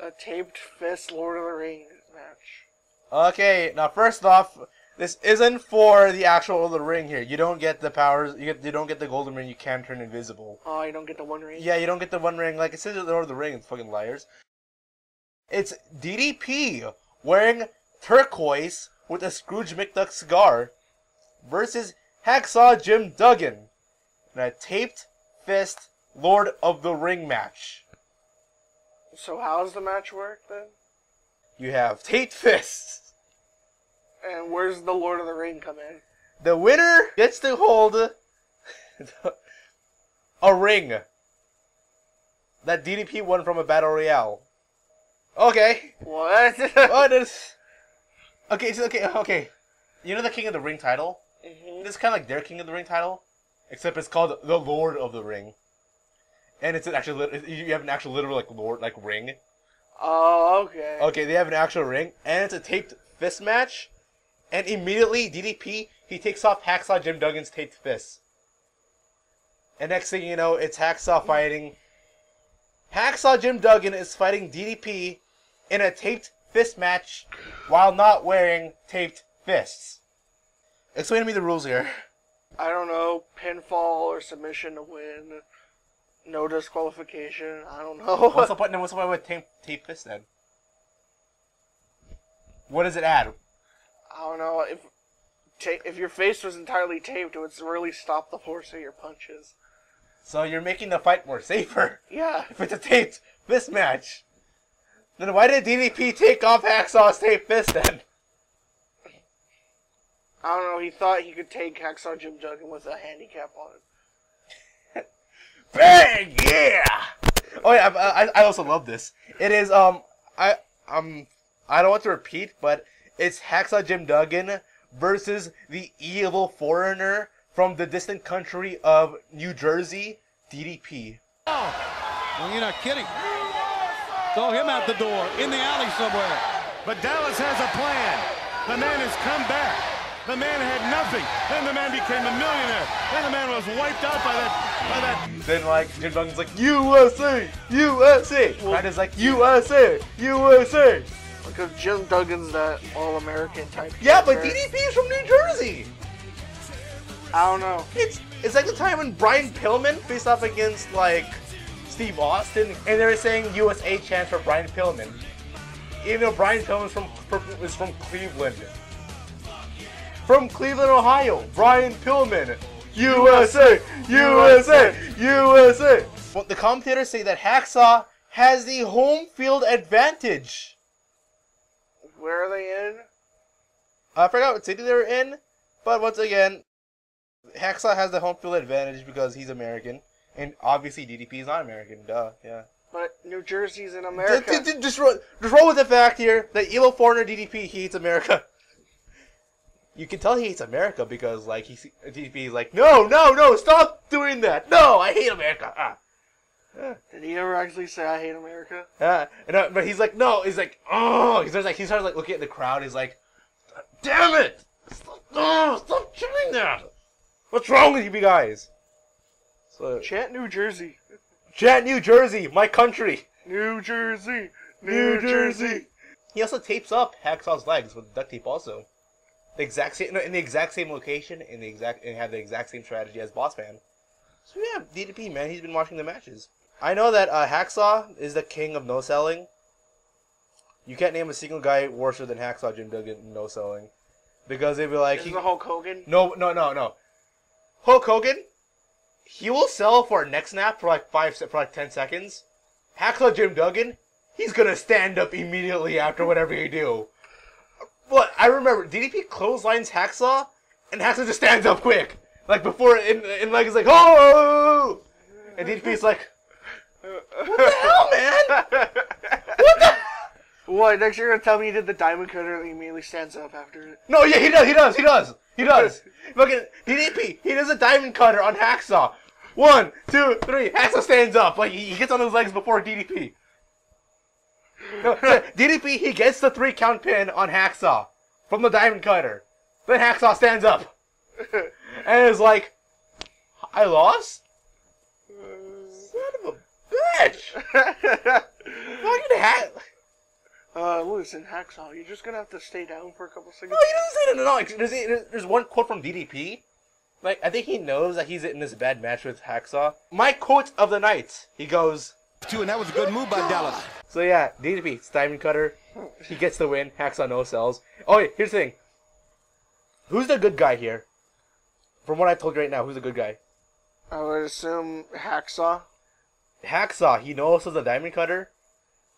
Speaker 4: A taped fist Lord of the Ring match.
Speaker 3: Okay, now first off, this isn't for the actual Lord of the Ring here. You don't get the powers, you don't get the golden ring, you can't turn invisible.
Speaker 4: Oh, you don't get the one ring?
Speaker 3: Yeah, you don't get the one ring. Like, it says the Lord of the Ring, it's fucking liars. It's DDP wearing turquoise with a Scrooge McDuck cigar versus Hacksaw Jim Duggan in a taped fist Lord of the Ring match.
Speaker 4: So how does the match work then?
Speaker 3: You have taped fists.
Speaker 4: And where's the Lord of the Ring come in?
Speaker 3: The winner gets to hold a ring that DDP won from a battle royale. Okay.
Speaker 4: What?
Speaker 3: What is? Okay, so okay. You know the King of the Ring title?
Speaker 4: Mm-hmm.
Speaker 3: This is kind of like their King of the Ring title, except it's called the Lord of the Ring. And it's an actual, you have an actual literal like lord, like ring.
Speaker 4: Oh, okay.
Speaker 3: Okay, they have an actual ring, and it's a taped fist match. And immediately, DDP, he takes off Hacksaw Jim Duggan's taped fists. And next thing you know, it's Hacksaw fighting. Hacksaw Jim Duggan is fighting DDP in a taped fist match while not wearing taped fists. Explain to me the rules here.
Speaker 4: I don't know, pinfall or submission to win. No disqualification. I don't know.
Speaker 3: What's the point with tape fist then? What does it add?
Speaker 4: I don't know. If your face was entirely taped, it would really stop the force of your punches.
Speaker 3: So you're making the fight more safer.
Speaker 4: Yeah.
Speaker 3: If it's a taped fist match, then why did DDP take off Hacksaw's taped fist then?
Speaker 4: I don't know. He thought he could take Hacksaw Jim Duggan with a handicap on it.
Speaker 3: Bang! Yeah! Oh yeah, I also love this. It is I don't want to repeat, but it's Hacksaw Jim Duggan versus the evil foreigner from the distant country of New Jersey, DDP.
Speaker 6: Oh, well, you're not kidding. Throw him out the door in the alley somewhere.
Speaker 5: But Dallas has a plan. The man has come back. The man had nothing. Then the man became a millionaire. Then the man was wiped out by that.
Speaker 3: Then like Jim Duggan's like USA, USA. Right is like USA, USA.
Speaker 4: Because Jim Duggan's that all-American type.
Speaker 3: Yeah, but DDP is from New Jersey.
Speaker 4: I don't know.
Speaker 3: It's like the time when Brian Pillman faced off against like Steve Austin, and they were saying USA chants for Brian Pillman, even though Brian Pillman is from Cleveland. From Cleveland, Ohio, Brian Pillman. USA! USA! USA! Well, the commentators say that Hacksaw has the home field advantage.
Speaker 4: Where are they in?
Speaker 3: I forgot what city they were in, but once again, Hacksaw has the home field advantage because he's American, and obviously DDP is not American. Duh, yeah.
Speaker 4: But New Jersey's in America.
Speaker 3: Just roll with the fact here that evil foreigner DDP hates America. You can tell he hates America because, like, DDP is like, no, stop doing that. No, I hate America.
Speaker 4: Did he ever actually say, I hate America?
Speaker 3: But he's like, no, he's like, oh. He starts like looking at the crowd. He's like, damn it. Stop doing that. What's wrong with you guys? So,
Speaker 4: chant New Jersey.
Speaker 3: Chant New Jersey, my country.
Speaker 4: New Jersey. New Jersey.
Speaker 3: He also tapes up Hacksaw's legs with duct tape also. The exact same, in the exact same location, and have the exact same strategy as Boss Man. So yeah, DDP, man, he's been watching the matches. I know that Hacksaw is the king of no-selling. You can't name a single guy worse than Hacksaw Jim Duggan in no-selling. Because they'd be like...
Speaker 4: Isn't it Hulk Hogan?
Speaker 3: No. Hulk Hogan, he will sell for a neck snap for like 10 seconds. Hacksaw Jim Duggan, he's gonna stand up immediately after whatever you do. But I remember DDP clotheslines Hacksaw, and Hacksaw just stands up quick, like before in like it's like oh, and DDP's like, what the hell, man? What the?
Speaker 4: What, next you're gonna tell me he did the diamond cutter and he immediately stands up after it?
Speaker 3: No, yeah, he does. Fucking DDP, he does a diamond cutter on Hacksaw. 1, 2, 3, Hacksaw stands up. Like, he gets on his legs before DDP. No, DDP, he gets the 3 count pin on Hacksaw from the diamond cutter. Then Hacksaw stands up. And is like, I lost? Son of a bitch! Fucking hack.
Speaker 4: Listen, Hacksaw, you're just gonna have to stay down for a couple seconds.
Speaker 3: No, he doesn't say that at all. Like, there's one quote from DDP. Like, I think he knows that he's in this bad match with Hacksaw. My quote of the night, he goes...
Speaker 9: And that was a good move by Dallas.
Speaker 3: So yeah, DDP, it's diamond cutter. He gets the win. Hacksaw no sells. Oh, wait, here's the thing. Who's the good guy here? From what I told you right now, who's the good guy?
Speaker 4: I would assume Hacksaw.
Speaker 3: Hacksaw, he no sells the diamond cutter.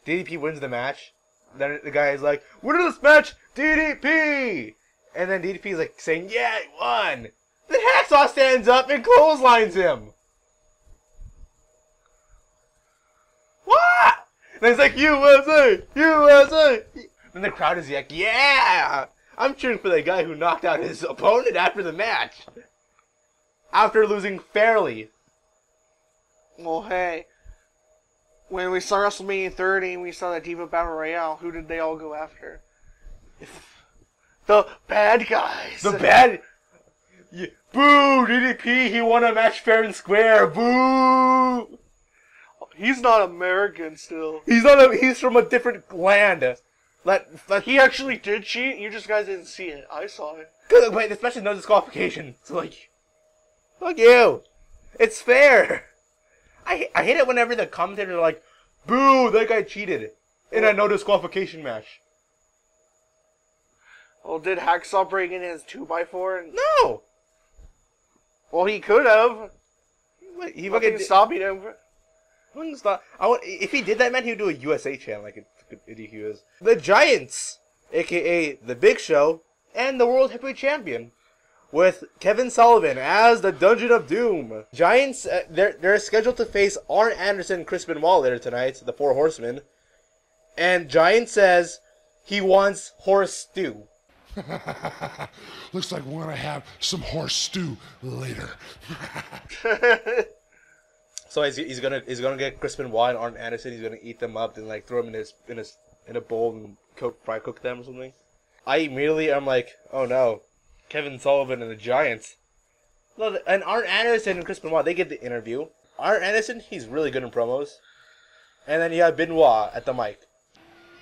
Speaker 3: DDP wins the match. Then the guy is like, winner of this match, DDP! And then DDP is like saying, yeah, he won! Then Hacksaw stands up and clotheslines him! What? And he's like, USA! USA! Then the crowd is like, yeah! I'm cheering for the guy who knocked out his opponent after the match. After losing fairly.
Speaker 4: Well, hey. When we saw WrestleMania 30 and we saw that Diva Battle Royale, who did they all go after? The bad guys.
Speaker 3: The bad... Yeah. Boo! DDP, he won a match fair and square. Boo!
Speaker 4: He's not American still.
Speaker 3: He's from a different land.
Speaker 4: He actually did cheat. You just guys didn't see it. I saw it.
Speaker 3: Good, wait, this match is no disqualification. So like, fuck you. It's fair. I hate it whenever the commentators are like, boo, that guy cheated in a no disqualification match.
Speaker 4: Well, did Hacksaw bring in his 2x4?
Speaker 3: No.
Speaker 4: Well, he could have.
Speaker 3: He
Speaker 4: fucking stopping him.
Speaker 3: If he did that, man, he would do a USA chant like an idiot he was. The Giants, a.k.a. The Big Show, and the World Heavyweight Champion, with Kevin Sullivan as the Dungeon of Doom. Giants, they're scheduled to face Arn Anderson and Chris Benoit later tonight, the Four Horsemen. And Giant says he wants horse stew.
Speaker 11: Looks like we're gonna have some horse stew later.
Speaker 3: So he's gonna get Chris Benoit and Arn Anderson. He's gonna eat them up and like throw them in a bowl and fry cook them or something. I immediately am like, oh no, Kevin Sullivan and the Giants. And Arn Anderson and Chris Benoit, they get the interview. Arn Anderson, he's really good in promos. And then you have Benoit at the mic.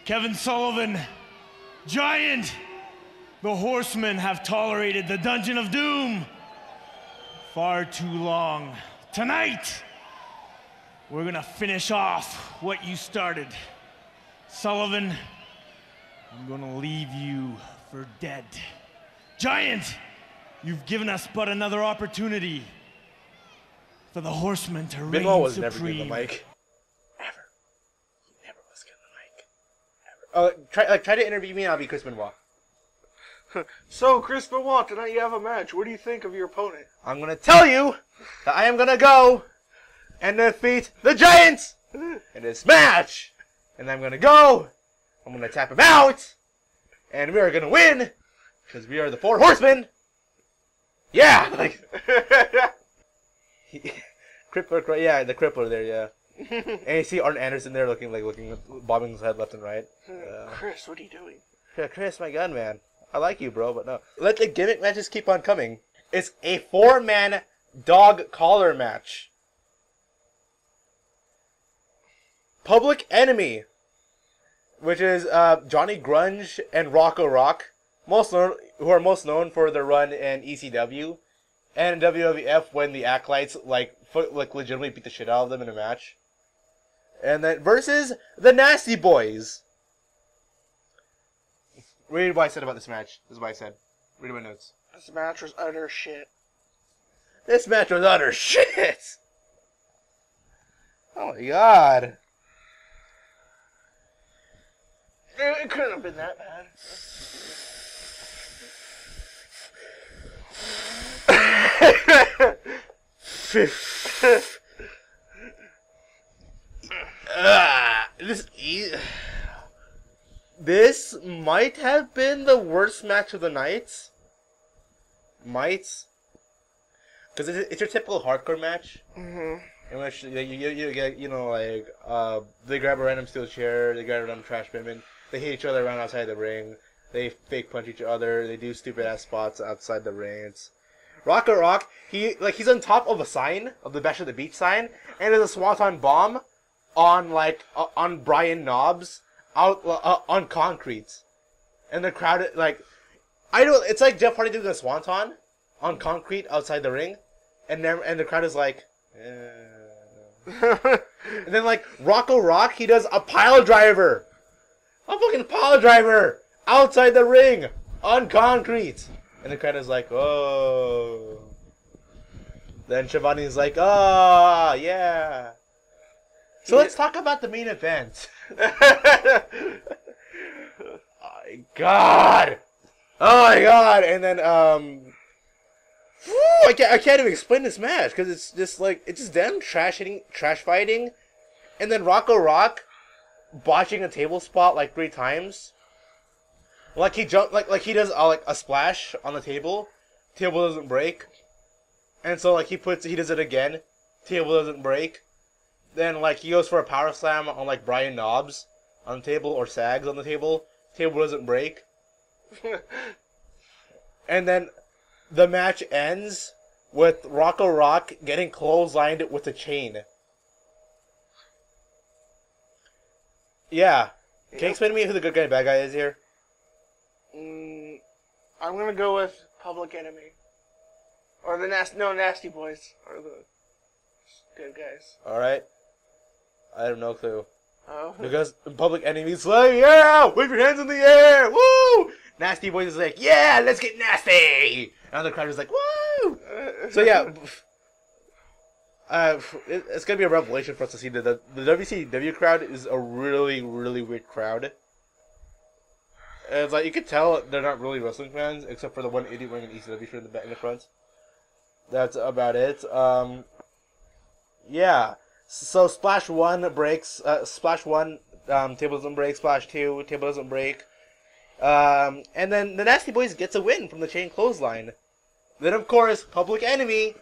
Speaker 12: Kevin Sullivan, Giant, the Horsemen have tolerated the Dungeon of Doom far too long. Tonight, we're gonna finish off what you started. Sullivan, I'm gonna leave you for dead. Giant, you've given us but another opportunity for the Horsemen to reign
Speaker 3: Benoit was
Speaker 12: supreme.
Speaker 3: never given the mic. Ever. He never was given the mic. Ever. Try to interview me and I'll be Chris Benoit.
Speaker 4: So, Chris Benoit, tonight you have a match. What do you think of your opponent?
Speaker 3: I'm gonna tell you that I am gonna go and defeat the Giants in this match. And I'm gonna go, I'm gonna tap him out, and we are gonna win, because we are the Four Horsemen. Yeah! Like, Crippler, yeah, the Crippler there, yeah. And you see Arn Anderson there looking, bobbing his head left and right.
Speaker 4: Chris, what are you doing?
Speaker 3: Yeah, Chris, my gun, man. I like you, bro, but no. Let the gimmick matches keep on coming. It's a 4-man dog collar match. Public Enemy, which is Johnny Grunge and Rocco Rock, who are most known for their run in ECW and WWF when the Acolytes legitimately beat the shit out of them in a match. And then versus the Nasty Boys. Read what I said about this match. This is what I said. Read my notes.
Speaker 4: This match was utter shit.
Speaker 3: This match was utter shit! Oh my god.
Speaker 4: It couldn't have been that bad.
Speaker 3: This might have been the worst match of the night. Might. Because it's your typical hardcore match.
Speaker 4: Mm-hmm.
Speaker 3: In which you get, you know, like, they grab a random steel chair, they grab a random trash bin, they hit each other around outside the ring, they fake punch each other, they do stupid ass spots outside the ring. It's Rock, he's on top of a sign, of the Bash at the Beach sign, and there's a Swanton bomb on Brian Knobs out on concrete. And the crowd, it's like Jeff Hardy doing a Swanton on concrete outside the ring, and the crowd is like, and then Rocco Rock, he does a pile driver, a fucking pile driver outside the ring on concrete, and the crowd is like, oh. Then Shivani's like, oh yeah. So let's talk about the main event. Oh my god. And then I can't even explain this match because it's just them trash fighting, and then Rocco Rock botching a table spot 3 times. He does a splash on the table doesn't break, and so he does it again, table doesn't break. Then he goes for a power slam on Brian Knobs on the table or sags on the table doesn't break. And then the match ends with Rocco Rock getting clotheslined with a chain. Yeah. Can you explain to me who the good guy and bad guy is here?
Speaker 4: I'm gonna go with Public Enemy. Or the Nasty Boys are the good guys.
Speaker 3: Alright. I have no clue.
Speaker 4: Oh.
Speaker 3: Because Public Enemy's like, yeah, wave your hands in the air, woo! Nasty Boys is like, yeah, let's get nasty! And the crowd is like, woo! So yeah, it's gonna be a revelation for us to see that the WCW crowd is a really, really weird crowd. And it's you could tell they're not really wrestling fans, except for the one idiot wearing an ECW shirt in the front. That's about it. Yeah. So Splash 1 breaks. Splash 1, table doesn't break. Splash 2, table doesn't break. And then the Nasty Boys gets a win from the chain clothesline. Then of course, Public Enemy,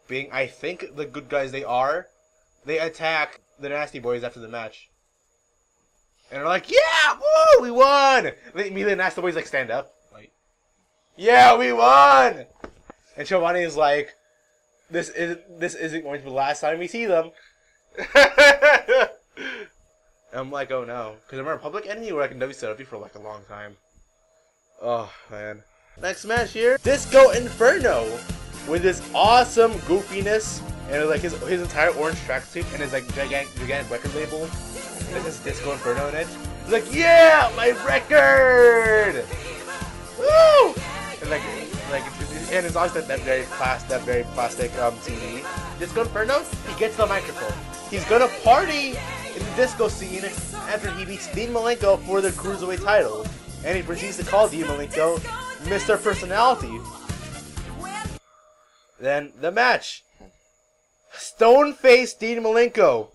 Speaker 3: being I think the good guys they are, they attack the Nasty Boys after the match. And they're like, yeah, woo, we won! Immediately the Nasty Boys stand up. Yeah, we won! And Giovanni is like, this isn't going to be the last time we see them. And I'm like, oh no. Because I remember Public Enemy were in WCW for a long time. Oh, man. Next match here, Disco Inferno. With his awesome goofiness and his entire orange tracksuit and his gigantic record label. And it says Disco Inferno in it. He's like, yeah, my record! Woo! And it's also that very plastic CD. Disco Inferno, he gets the microphone. He's gonna party in the disco scene after he beats Dean Malenko for the Cruiserweight title. And he proceeds to call Dean Malenko Mr. Personality. Then the match. Stone-faced Dean Malenko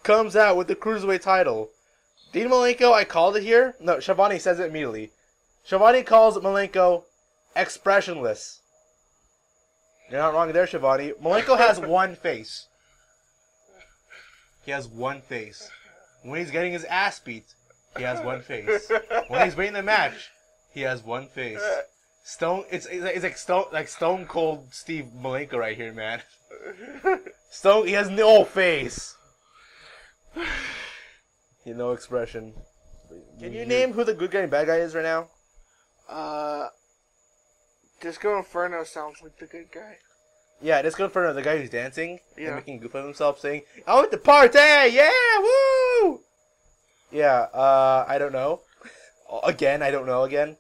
Speaker 3: comes out with the Cruiserweight title. Dean Malenko, I called it here. No, Shivani says it immediately. Shivani calls Malenko expressionless. You're not wrong there, Shivani. Malenko has one face. He has one face. When he's getting his ass beat, he has one face. When he's winning the match, he has one face. It's Stone Cold Steve Malenko right here, man. He has no face. No expression. Can you name who the good guy and bad guy is right now?
Speaker 4: Disco Inferno sounds like the good guy.
Speaker 3: Yeah, Disco Inferno, the guy who's dancing and making a goof of himself, saying, "I want the party, yeah, woo!" Yeah, I don't know. Again, I don't know again.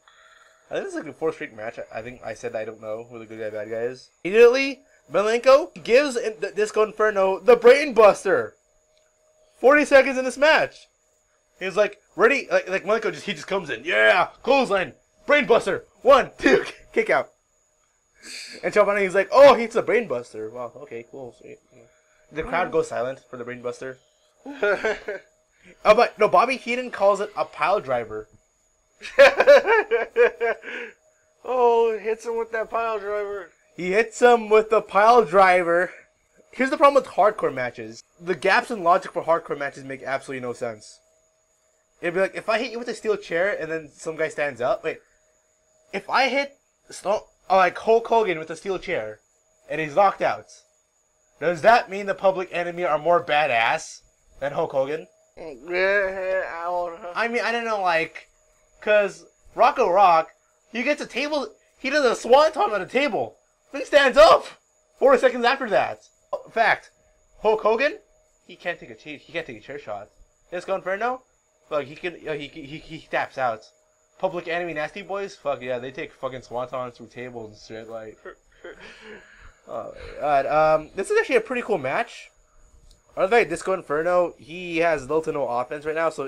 Speaker 3: I think this is the 4th straight match. I think I said I don't know who the good guy, bad guy is. Immediately, Malenko gives Disco Inferno the Brain Buster. 40 seconds in this match. He's like, ready? Malenko just comes in. Yeah, clothesline, Brain Buster. 1, 2, kick out. And Giovanni's like, oh, he's a Brain Buster. Wow, okay, cool, sweet. The crowd goes silent for the Brain Buster. Oh, but no, Bobby Heenan calls it a pile driver.
Speaker 4: Oh, hits him with that pile driver.
Speaker 3: He hits him with the pile driver. Here's the problem with hardcore matches. The gaps in logic for hardcore matches make absolutely no sense. It'd be like, if I hit you with a steel chair and then some guy stands up, wait. If I hit like Hulk Hogan with a steel chair and he's knocked out, does that mean the Public Enemy are more badass than Hulk Hogan? I mean, I don't know, like, cause Rocco Rock, he gets a table, he does a swanton on a table, then he stands up 4 seconds after that. Fact, Hulk Hogan, he can't take a chair shot. Disco Inferno, like he taps out. Public Enemy Nasty Boys, fuck yeah, they take fucking swantons through tables and shit. Like, oh my god. This is actually a pretty cool match. By the way, Disco Inferno, he has little to no offense right now, so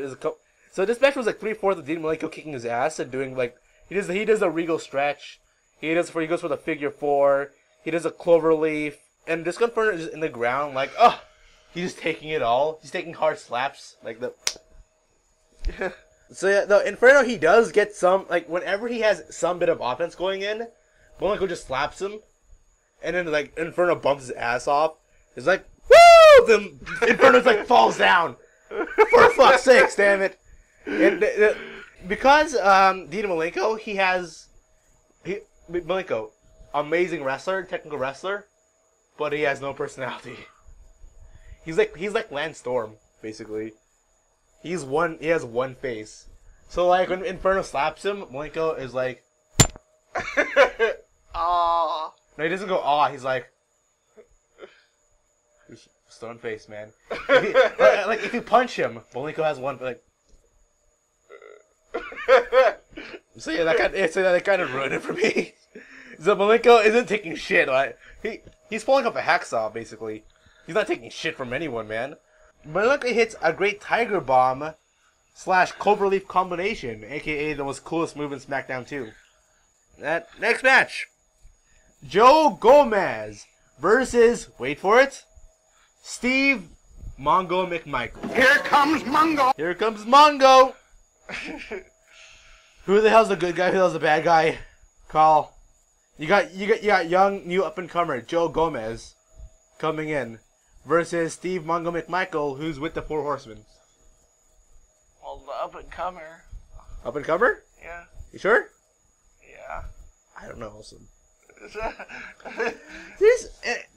Speaker 3: this match was like 3/4 of Dean Malenko kicking his ass and doing like he does a regal stretch. He goes for the figure 4. He does a clover leaf, and Disco Inferno is in the ground like, oh, he's just taking it all. He's taking hard slaps like the. So yeah, the Inferno, he does get some, like, whenever he has some bit of offense going in, Malenko just slaps him, and then, like, Inferno bumps his ass off. It's like, woo! The Inferno's, like, falls down. For fuck's sakes, damn it. And, because, Dean Malenko, Malenko, amazing wrestler, technical wrestler, but he has no personality. He's like Lance Storm, basically. He has one face. So like when Inferno slaps him, Malenko is like,
Speaker 4: ah.
Speaker 3: No, he doesn't go ah. He's like, stone face, man. If you punch him, Malenko has one like. So yeah, that kind of ruined it for me. So Malenko isn't taking shit. Like he's pulling up a hacksaw basically. He's not taking shit from anyone, man. Malenko hits a great Tiger Bomb / Cloverleaf combination, aka the most coolest move in SmackDown 2. That next match, Joe Gomez versus, wait for it, Steve Mongo McMichael.
Speaker 9: Here comes Mongo.
Speaker 3: Here comes Mongo. Who the hell's the good guy? Who the hell's the bad guy? Carl. You got young new up and comer Joe Gomez coming in. Versus Steve Mongo McMichael, who's with the Four Horsemen.
Speaker 4: Well, the up-and-comer.
Speaker 3: Up-and-comer?
Speaker 4: Yeah.
Speaker 3: You sure?
Speaker 4: Yeah.
Speaker 3: I don't know.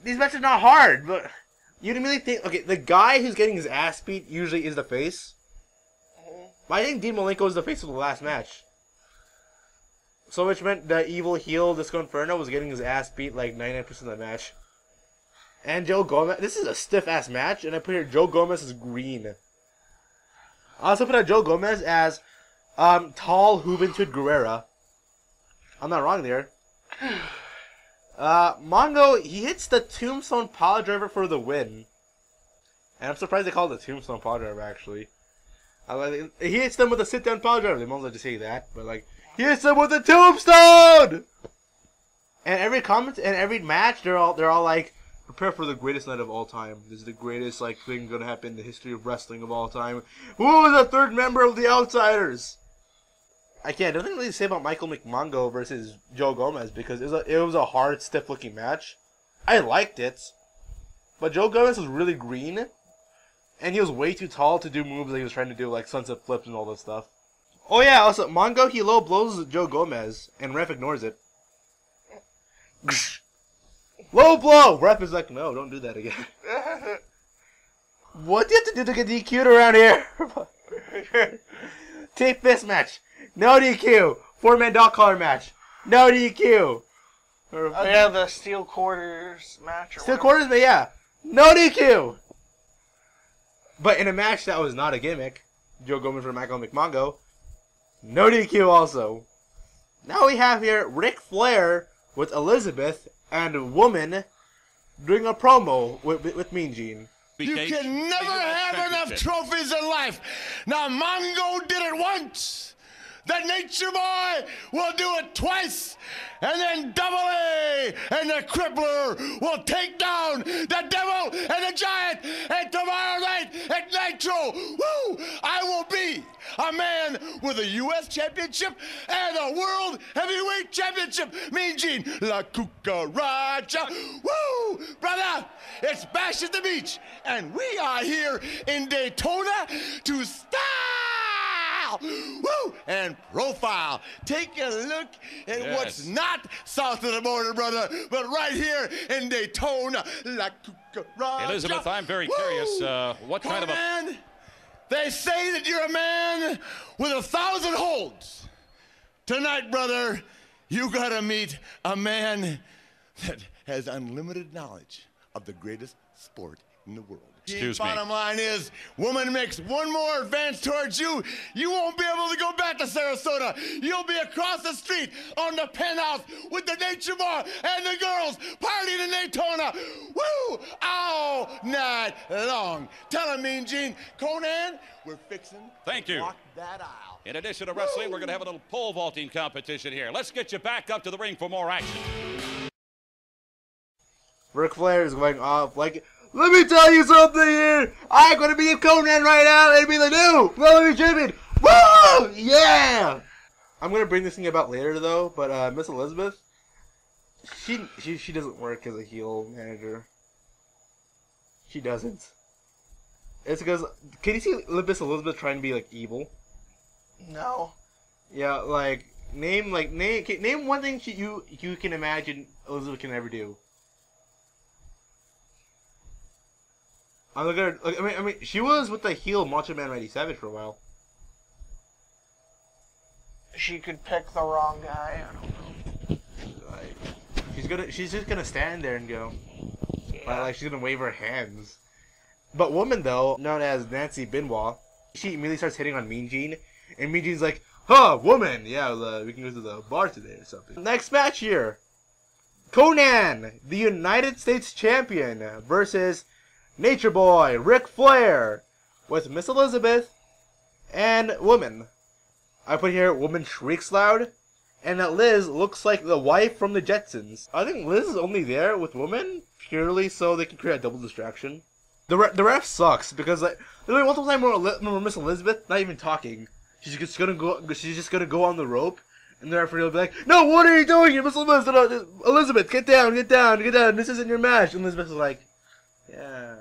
Speaker 3: These matches are not hard, but you didn't really think... Okay, the guy who's getting his ass beat usually is the face. But I think Dean Malenko is the face of the last match. So which meant the evil heel Disco Inferno was getting his ass beat like 99% of the match. And Joe Gomez. This is a stiff-ass match, and I put here Joe Gomez as green. I also put out Joe Gomez as tall Juventud Guerrera. I'm not wrong there. Mongo, he hits the Tombstone Power Driver for the win. And I'm surprised they call it the Tombstone Power Driver, actually. He hits them with a sit-down Power Driver. They might as well just say that, but like, he hits them with the Tombstone! And every match, they're all like, prepare for the greatest night of all time. This is the greatest thing gonna happen in the history of wrestling of all time. Who was the third member of the Outsiders? I can't. Nothing really to say about Michael McMongo versus Joe Gomez because it was a hard, stiff-looking match. I liked it, but Joe Gomez was really green, and he was way too tall to do moves that he was trying to do, like sunset flips and all that stuff. Oh yeah, also Mongo, he low blows Joe Gomez, and ref ignores it. Low blow! Ref is like, no, don't do that again. What do you have to do to get DQ'd around here? Tape this match. No DQ. 4-man dog collar match. No DQ.
Speaker 4: Oh yeah, the Steel Quarters match.
Speaker 3: Steel Quarters, but yeah. No DQ. But in a match that was not a gimmick, Joe Gomez for Michael McMongo, no DQ also. Now we have here Ric Flair with Elizabeth and Woman doing a promo with Mean Gene.
Speaker 10: You can never have enough trophies in life. Now, Mongo did it once. The Nature Boy will do it twice. And then Double A and the Crippler will take down the Devil and the Giant. And tomorrow night at Nitro, woo, I will be a man with a U.S. Championship and a World Heavyweight Championship. Mean Gene, La Cucaracha, woo, brother, it's Bash at the Beach, and we are here in Daytona to style, woo, and profile. Take a look at what's not south of the border, brother, but right here in Daytona, La Cucaracha.
Speaker 7: Elizabeth, I'm very curious, what kind of a...
Speaker 10: Man, they say that you're a man with 1,000 holds. Tonight, brother, you gotta meet a man that has unlimited knowledge of the greatest sport in the world.
Speaker 7: Excuse me.
Speaker 10: Bottom line is, woman makes one more advance towards you, you won't be able to go back to Sarasota. You'll be across the street on the penthouse with the nature bar and the girls partying in Daytona. Woo! All night long. Tell him, Mean Gene, Conan, we're fixing to walk that aisle.
Speaker 7: In addition to wrestling, we're going to have a little pole vaulting competition here. Let's get you back up to the ring for more action.
Speaker 3: Ric Flair is going off like, let me tell you something here. I'm going to be a Conan right now and be the new Melody Champion. Woo! Yeah! I'm going to bring this thing about later, though, but Miss Elizabeth, she doesn't work as a heel manager. She doesn't. It's because, can you see Miss Elizabeth trying to be, like, evil?
Speaker 4: No.
Speaker 3: Yeah, like, name one thing you can imagine Elizabeth can ever do. I look at her. I mean, she was with the heel Macho Man Randy Savage for a while.
Speaker 4: She could pick the wrong guy. I don't know.
Speaker 3: Like, she's just gonna stand there and go. Yeah. Like she's gonna wave her hands. But woman though, known as Nancy Benoit, she immediately starts hitting on Mean Gene, and Mean Gene's like, "Huh, woman? Yeah, we can go to the bar today or something." Next match here, Conan, the United States Champion, versus Nature Boy, Ric Flair, with Miss Elizabeth and woman. I put here, woman shrieks loud, and that Liz looks like the wife from the Jetsons. I think Liz is only there with woman purely so they can create a double distraction. The ref sucks because like literally multiple times where Miss Elizabeth not even talking, she's just gonna go on the rope, and the referee will be like, "No, what are you doing, Miss Elizabeth? Elizabeth, get down. This isn't your match." And Elizabeth is like, "Yeah."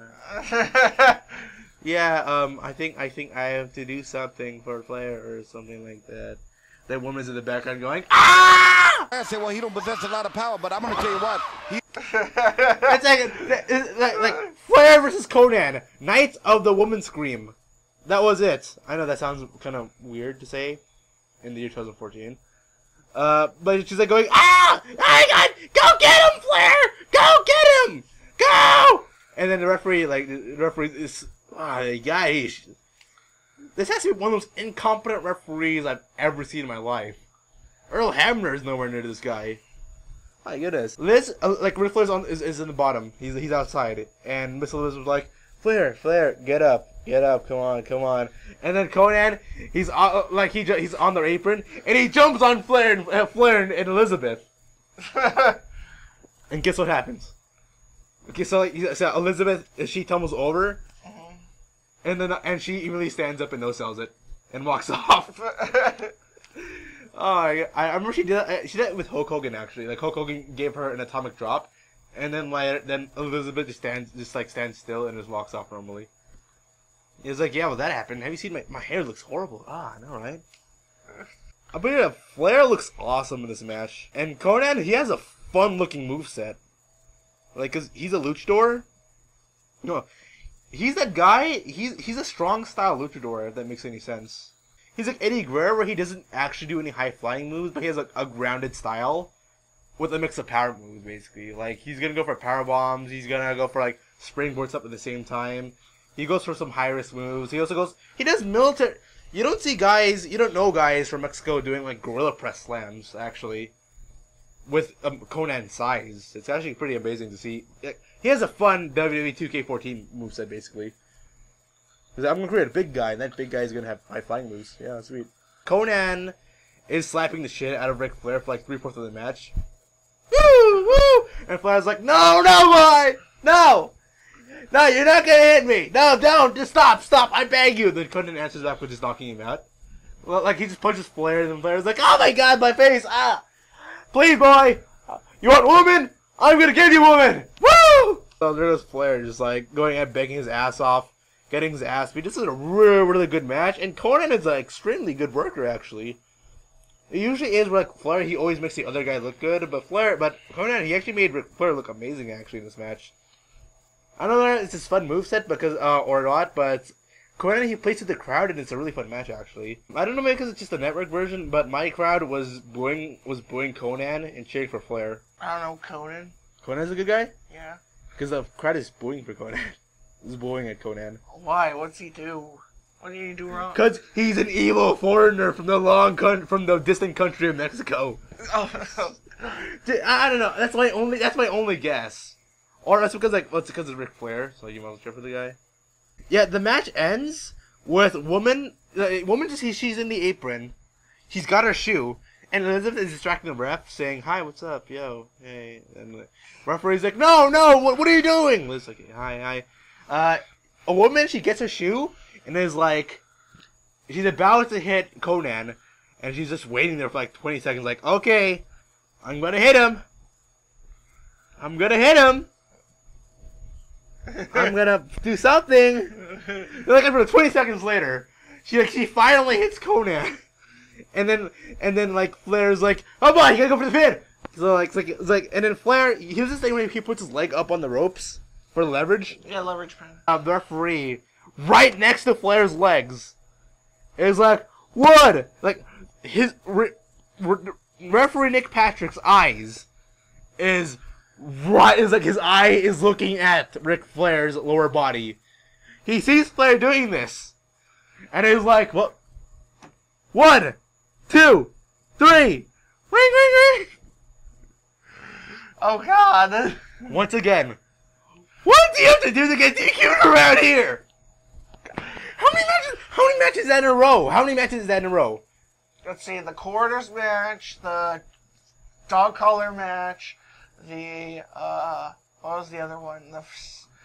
Speaker 3: Yeah, I think I have to do something for Flair or something like that. That woman's in the background going, "Ah!"
Speaker 9: I say, well, he don't possess a lot of power, but I'm gonna tell you what.
Speaker 3: It's like Flair versus Conan, Night of the Woman Scream. That was it. I know that sounds kind of weird to say in the year 2014. But she's like going, "Ah! Oh God! Go get him, Flair! Go get him! Go!" And then the referee is, guys, this has to be one of those incompetent referees I've ever seen in my life. Earl Hebner is nowhere near this guy. My goodness. Liz, like, Ric Flair is in the bottom. He's outside. And Miss Elizabeth was like, Flair, get up, come on. And then Conan, he's on their apron, and he jumps on Flair and Elizabeth. And guess what happens? Okay, so Elizabeth, she tumbles over, and she immediately stands up and no-sells it, and walks off. I remember she did that. She did it with Hulk Hogan actually. Like Hulk Hogan gave her an atomic drop, and then Elizabeth just stands still and just walks off normally. He was like, "Yeah, well that happened. Have you seen my hair looks horrible?" I know, right? But Flair looks awesome in this match, and Conan, he has a fun-looking moveset. Like, cause he's a luchador. No, he's that guy. He's a strong style luchador. If that makes any sense. He's like Eddie Guerrero, where he doesn't actually do any high flying moves, but he has a grounded style with a mix of power moves. Basically, like he's gonna go for power bombs. He's gonna go for like springboards up at the same time. He goes for some high risk moves. He also goes. He does military. You don't know guys from Mexico doing like gorilla press slams actually. With Conan's size, it's actually pretty amazing to see. He has a fun WWE 2K14 moveset, basically. Because I'm going to create a big guy, and that big guy is going to have high flying moves. Yeah, sweet. Conan is slapping the shit out of Ric Flair for like 3/4 of the match. Woo! And Flair's like, "No, boy! No! No, you're not gonna hit me. No, don't. Just stop. I beg you. Then Conan answers back with just knocking him out. Well, like he just punches Flair, and Flair's like, "Oh my God, my face! Ah, please, boy. You want woman? I'm gonna give you woman. Woo!" So there's Flair just like going and begging his ass off, getting his ass beat. This is a really, really good match, and Conan is an extremely good worker actually. It usually is like Flair. He always makes the other guy look good, but Conan, he actually made Ric Flair look amazing actually in this match. I don't know if it's his fun moveset because or not, but Conan, he plays to the crowd and it's a really fun match actually. I don't know, maybe because it's just a network version, but my crowd was booing Conan and cheering for Flair.
Speaker 4: I don't know Conan.
Speaker 3: Conan's a good guy?
Speaker 4: Yeah.
Speaker 3: Because the crowd is booing for Conan. He's booing at Conan.
Speaker 4: Why? What's he do? What did he do wrong?
Speaker 3: Because he's an evil foreigner from the distant country of Mexico.
Speaker 4: Oh.
Speaker 3: I don't know. That's my only guess. Or that's because it's because of Ric Flair, so you must cheer for the guy. Yeah, the match ends with woman she's in the apron. She's got her shoe, and Elizabeth is distracting the ref, saying, "Hi, what's up, yo, hey." And the referee's like, "No, what are you doing?" Liz's like, "Hi." A woman, she gets her shoe, and is like, she's about to hit Conan, and she's just waiting there for like 20 seconds, like, "Okay, I'm gonna hit him. I'm gonna do something." Like for 20 seconds later, she finally hits Conan, and then like Flair's like, "Oh boy, you gotta go for the pin." So it's like, and then Flair, he does this thing where he puts his leg up on the ropes for leverage.
Speaker 4: Yeah, leverage pin.
Speaker 3: The referee, right next to Flair's legs, is like, "What?" Like his referee Nick Patrick's eyes is. Right, is like his eye is looking at Ric Flair's lower body. He sees Flair doing this, and he's like, "What? 1, 2, 3, ring, ring, ring."
Speaker 4: Oh God!
Speaker 3: Once again, what do you have to do to get DQ'd around here? How many matches is that in a row?
Speaker 4: Let's see, the quarters match, the dog collar match. The what was the other one?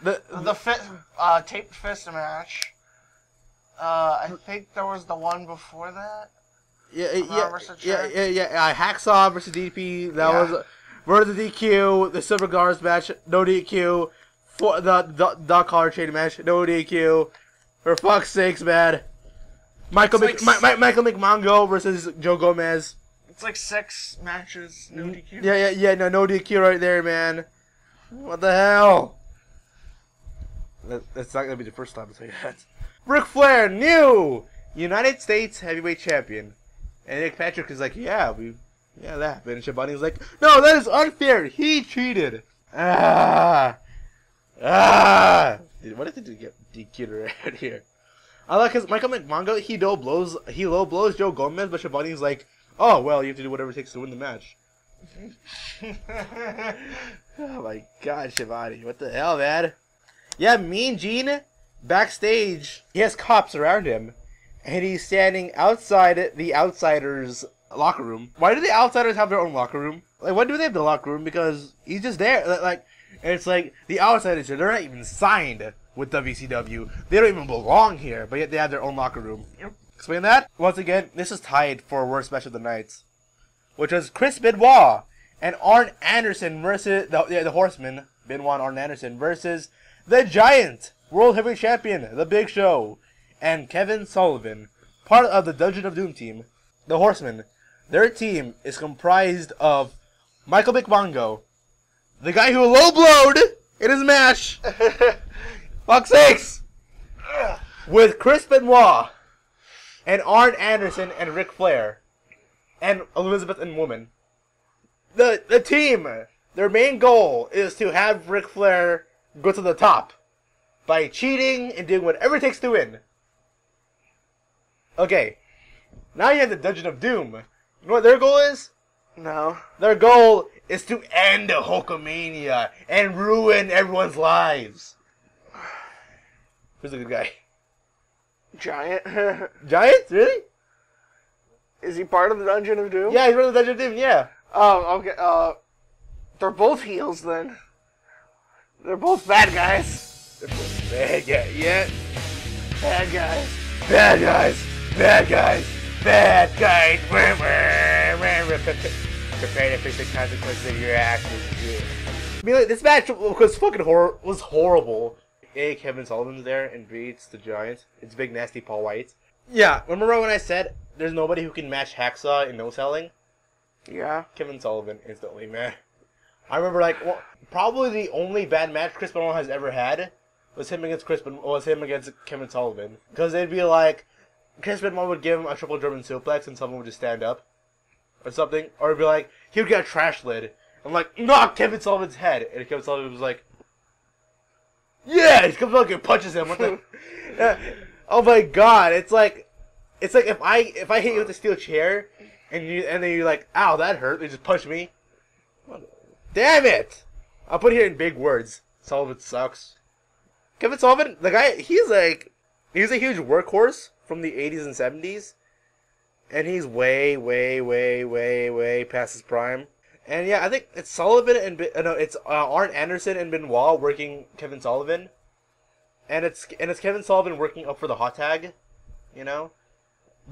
Speaker 4: The taped fist match. I think there was the one before that.
Speaker 3: Yeah. Hacksaw versus DP. That was versus DQ. The Silver Guards match, no DQ. For the dog collar chain match, no DQ. For fuck's sakes, man. Michael McMongo versus Joe Gomez.
Speaker 4: It's like 6 matches, no DQ.
Speaker 3: No DQ right there, man. What the hell? That's not gonna be the first time I'll tell you that. Ric Flair, new United States Heavyweight Champion, and Nick Patrick is like, that happened. And Shabani's like, "No, that is unfair. He cheated." What did they get DQ'd around here? I like his Michael McMongo. He low blows Joe Gomez, but Shabani's like, "Oh, well, you have to do whatever it takes to win the match." Oh my God, Shivani. What the hell, man? Yeah, Mean Gene, backstage, he has cops around him, and he's standing outside the Outsiders' locker room. Why do the Outsiders have their own locker room? Like, why do they have the locker room? Because he's just there. Like, and it's like, the Outsiders, they're not even signed with WCW. They don't even belong here, but yet they have their own locker room. Yep. Explain that? Once again, this is tied for worst match of the night, which was Chris Benoit and Arn Anderson versus the Horseman, Benoit and Arn Anderson versus the Giant, World Heavyweight Champion, The Big Show, and Kevin Sullivan, part of the Dungeon of Doom team. The Horsemen, their team is comprised of Michael McMongo, the guy who low-blowed in his match, fuck's sakes, with Chris Benoit, and Arn Anderson and Ric Flair, and Elizabeth and Woman. The team, their main goal is to have Ric Flair go to the top by cheating and doing whatever it takes to win. Okay, now you have the Dungeon of Doom. You know what their goal is?
Speaker 4: No.
Speaker 3: Their goal is to end Hulkamania and ruin everyone's lives. Who's the good guy?
Speaker 4: Giant.
Speaker 3: Giant? Really?
Speaker 4: Is he part of the Dungeon of Doom?
Speaker 3: Yeah, he's part of the Dungeon of Doom, yeah.
Speaker 4: Oh, okay. They're both heels then. They're both bad guys.
Speaker 3: Bad guy. Yeah.
Speaker 4: Bad guys.
Speaker 3: Bad guys. Bad guys. Bad guys. Prepare to face the consequences of your actions. Yeah. I mean, like, this match was fucking horrible. A. Kevin Sullivan's there and beats the Giant. It's big nasty Paul White. Yeah, remember when I said there's nobody who can match Hacksaw in no-selling?
Speaker 4: Yeah.
Speaker 3: Kevin Sullivan instantly, man. I remember, like, well, probably the only bad match Chris Benoit has ever had was him against Kevin Sullivan. Because they'd be like, Chris Benoit would give him a triple German suplex and someone would just stand up. Or something. Or it'd be like, he would get a trash lid. And like, knock Kevin Sullivan's head. And Kevin Sullivan was like, yeah! He comes up and punches him. What the... Oh my god, it's like if I hit you with a steel chair and then you're like, ow, that hurt, they just punch me. Damn it! I'll put it here in big words. Sullivan sucks. Kevin Sullivan, the guy, he's a huge workhorse from the 80s and 70s. And he's way past his prime. And yeah, I think it's Sullivan and it's Arn Anderson and Benoit working Kevin Sullivan. And it's Kevin Sullivan working up for the hot tag, you know?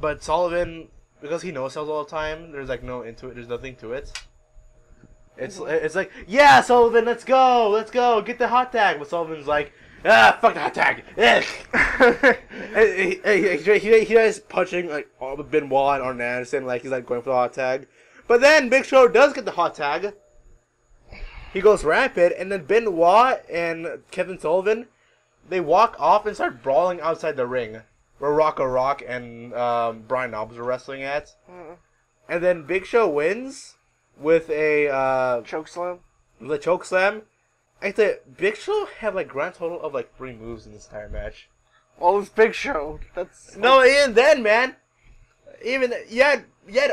Speaker 3: But Sullivan, because he no-sells all the time, there's like there's nothing to it. It's like, yeah, Sullivan, let's go, get the hot tag. But Sullivan's like, ah, fuck the hot tag. He is punching like Benoit and Arn Anderson, like he's like going for the hot tag. But then Big Show does get the hot tag. He goes rampant, and then Benoit and Kevin Sullivan, they walk off and start brawling outside the ring, where Rocco Rock and Brian Knobbs were wrestling at. And then Big Show wins with a
Speaker 4: choke slam.
Speaker 3: The choke slam. I think Big Show had like grand total of like 3 moves in this entire match.
Speaker 4: Well, it's Big Show. That's
Speaker 3: no, even then, man. Even you had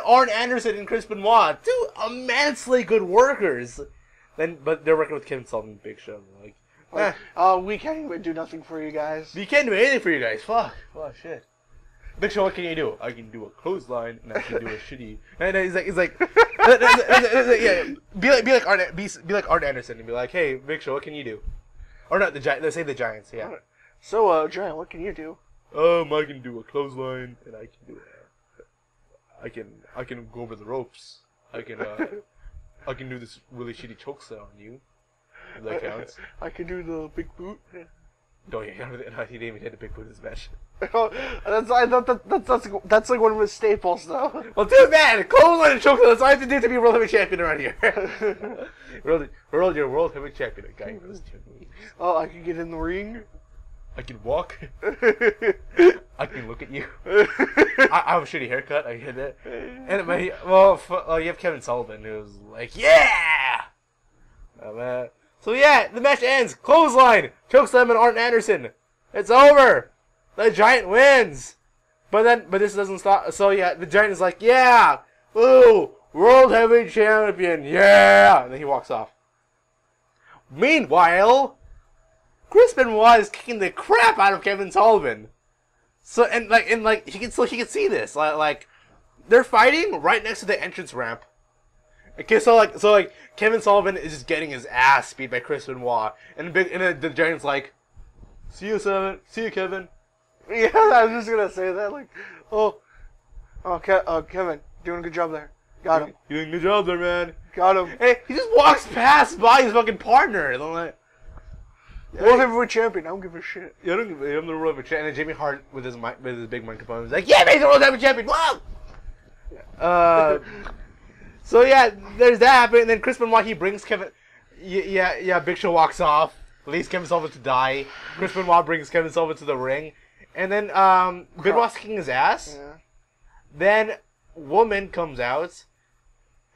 Speaker 3: Arn Anderson and Chris Benoit, 2 immensely good workers. But they're working with Kevin Sullivan and Big Show.
Speaker 4: We can't even do nothing for you guys.
Speaker 3: We can't do anything for you guys. Fuck, shit. Big Show, what can you do? I can do a clothesline, and I can do a shitty. And he's like, yeah, be like Arn Anderson, and be like, hey, Big Show, what can you do? Or not the Giants. Let's say the Giants. Yeah.
Speaker 4: So, Giant, what can you do?
Speaker 3: I can do a clothesline, and I can do I can go over the ropes. I can do this really shitty choke slam on you. If that counts.
Speaker 4: I can do the big boot.
Speaker 3: No, he didn't even hit the big boot in this match.
Speaker 4: That's like one of his staples, though.
Speaker 3: Well, too bad. Clothesline and choke slam. That's all I have to do to be world heavyweight champion around here. You're world heavyweight champion, guy.
Speaker 4: Oh, I can get in the ring.
Speaker 3: I can walk. I can look at you. I have a shitty haircut. I get it. And you have Kevin Sullivan who's like, yeah. So yeah, the match ends. Clothesline, chokeslam, and Arn Anderson. It's over. The Giant wins. But this doesn't stop. So yeah, the Giant is like, yeah, ooh, world heavyweight champion, yeah. And then he walks off. Meanwhile, Chris Benoit is kicking the crap out of Kevin Sullivan. So he can see this. Like they're fighting right next to the entrance ramp. Okay, so Kevin Sullivan is just getting his ass beat by Chris Benoit, and the Giant's like, see you, Kevin.
Speaker 4: Yeah, I was just gonna say that. Like, Kevin, doing a good job there. Got him.
Speaker 3: Doing a good job there, man.
Speaker 4: Got him.
Speaker 3: Hey, he just walks by his fucking partner. Like,
Speaker 4: world heavyweight champion. I don't give a shit.
Speaker 3: Yeah, I'm the world heavyweight champion. And then Jimmy Hart with his big microphone is like, yeah, man, he's the world heavyweight champion. Wow. So yeah, there's that happening, and then Chris Benoit, he brings Kevin. Yeah. Big Show walks off, leaves Kevin Sullivan to die. Chris Benoit brings Kevin Sullivan to the ring, and then Benoit's kicking his ass.
Speaker 4: Yeah.
Speaker 3: Then woman comes out,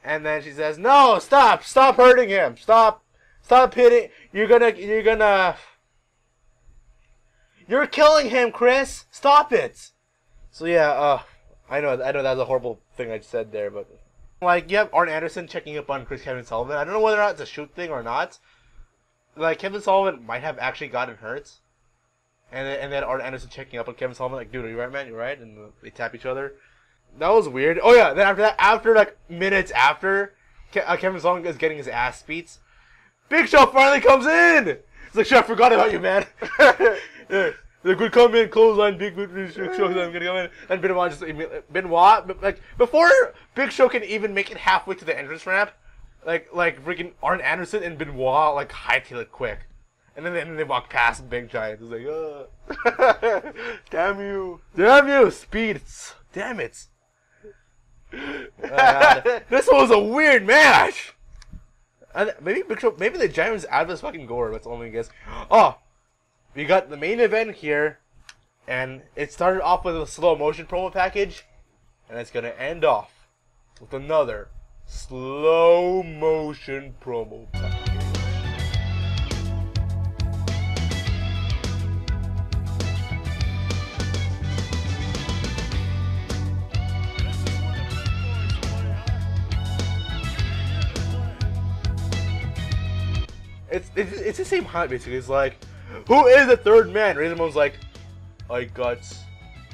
Speaker 3: and then she says, "No, stop hurting him, stop hitting. You're killing him, Chris. Stop it." So yeah, I know that's a horrible thing I said there, but. Like, you have Arn Anderson checking up on Kevin Sullivan. I don't know whether or not it's a shoot thing or not. Like, Kevin Sullivan might have actually gotten hurt. And then Arn Anderson checking up on Kevin Sullivan, like, dude, are you right, man? You right? And they tap each other. That was weird. Oh, yeah. Then after minutes after, Kevin Sullivan is getting his ass beat. Big Show finally comes in! It's like, shit, I forgot about you, man. Yeah. Like, we come in, clothesline, Big Show, I'm gonna come in, and Benoit just Benoit, like before Big Show can even make it halfway to the entrance ramp, like freaking Arn Anderson and Benoit like hightail it quick, and then they walk past Big Giant. It's like, damn you, speed, damn it. This was a weird match. Maybe Big Show, maybe the Giant was out of his fucking gourd. That's the only guess. Oh. We got the main event here, and it started off with a slow motion promo package, and it's gonna end off with another slow motion promo package. It's the same height basically. It's like, who is the third man? Razor Ramon's like, I got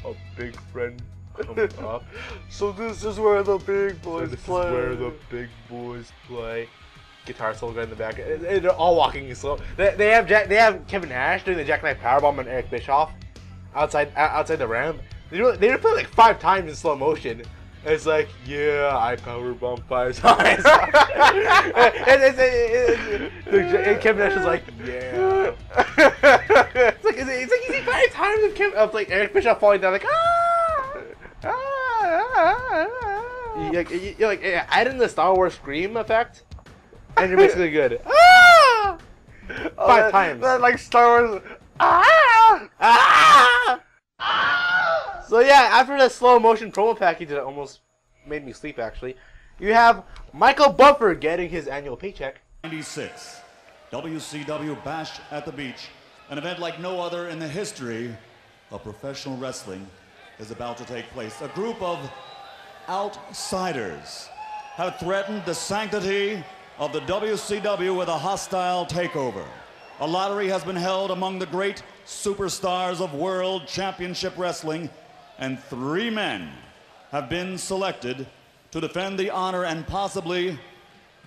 Speaker 3: a big friend coming up.
Speaker 4: So this is where the big boys play.
Speaker 3: This is where the big boys play. Guitar solo guy in the back. They're all walking slow. They have Kevin Nash doing the jackknife powerbomb and Eric Bischoff outside the ramp. They play like 5 times in slow motion. And it's like, yeah, I powerbomb 5 times. and Kevin Nash is like, yeah. it's like you see 5 times of like Eric Bischoff falling down like you're like add in the Star Wars scream effect, and you're basically good. 5 times.
Speaker 4: That like Star Wars.
Speaker 3: So yeah, after the slow motion promo package that almost made me sleep actually, you have Michael Buffer getting his annual paycheck.
Speaker 13: 96, WCW Bash at the Beach, an event like no other in the history of professional wrestling is about to take place. A group of outsiders have threatened the sanctity of the WCW with a hostile takeover. A lottery has been held among the great superstars of World Championship Wrestling, and 3 men have been selected to defend the honor and possibly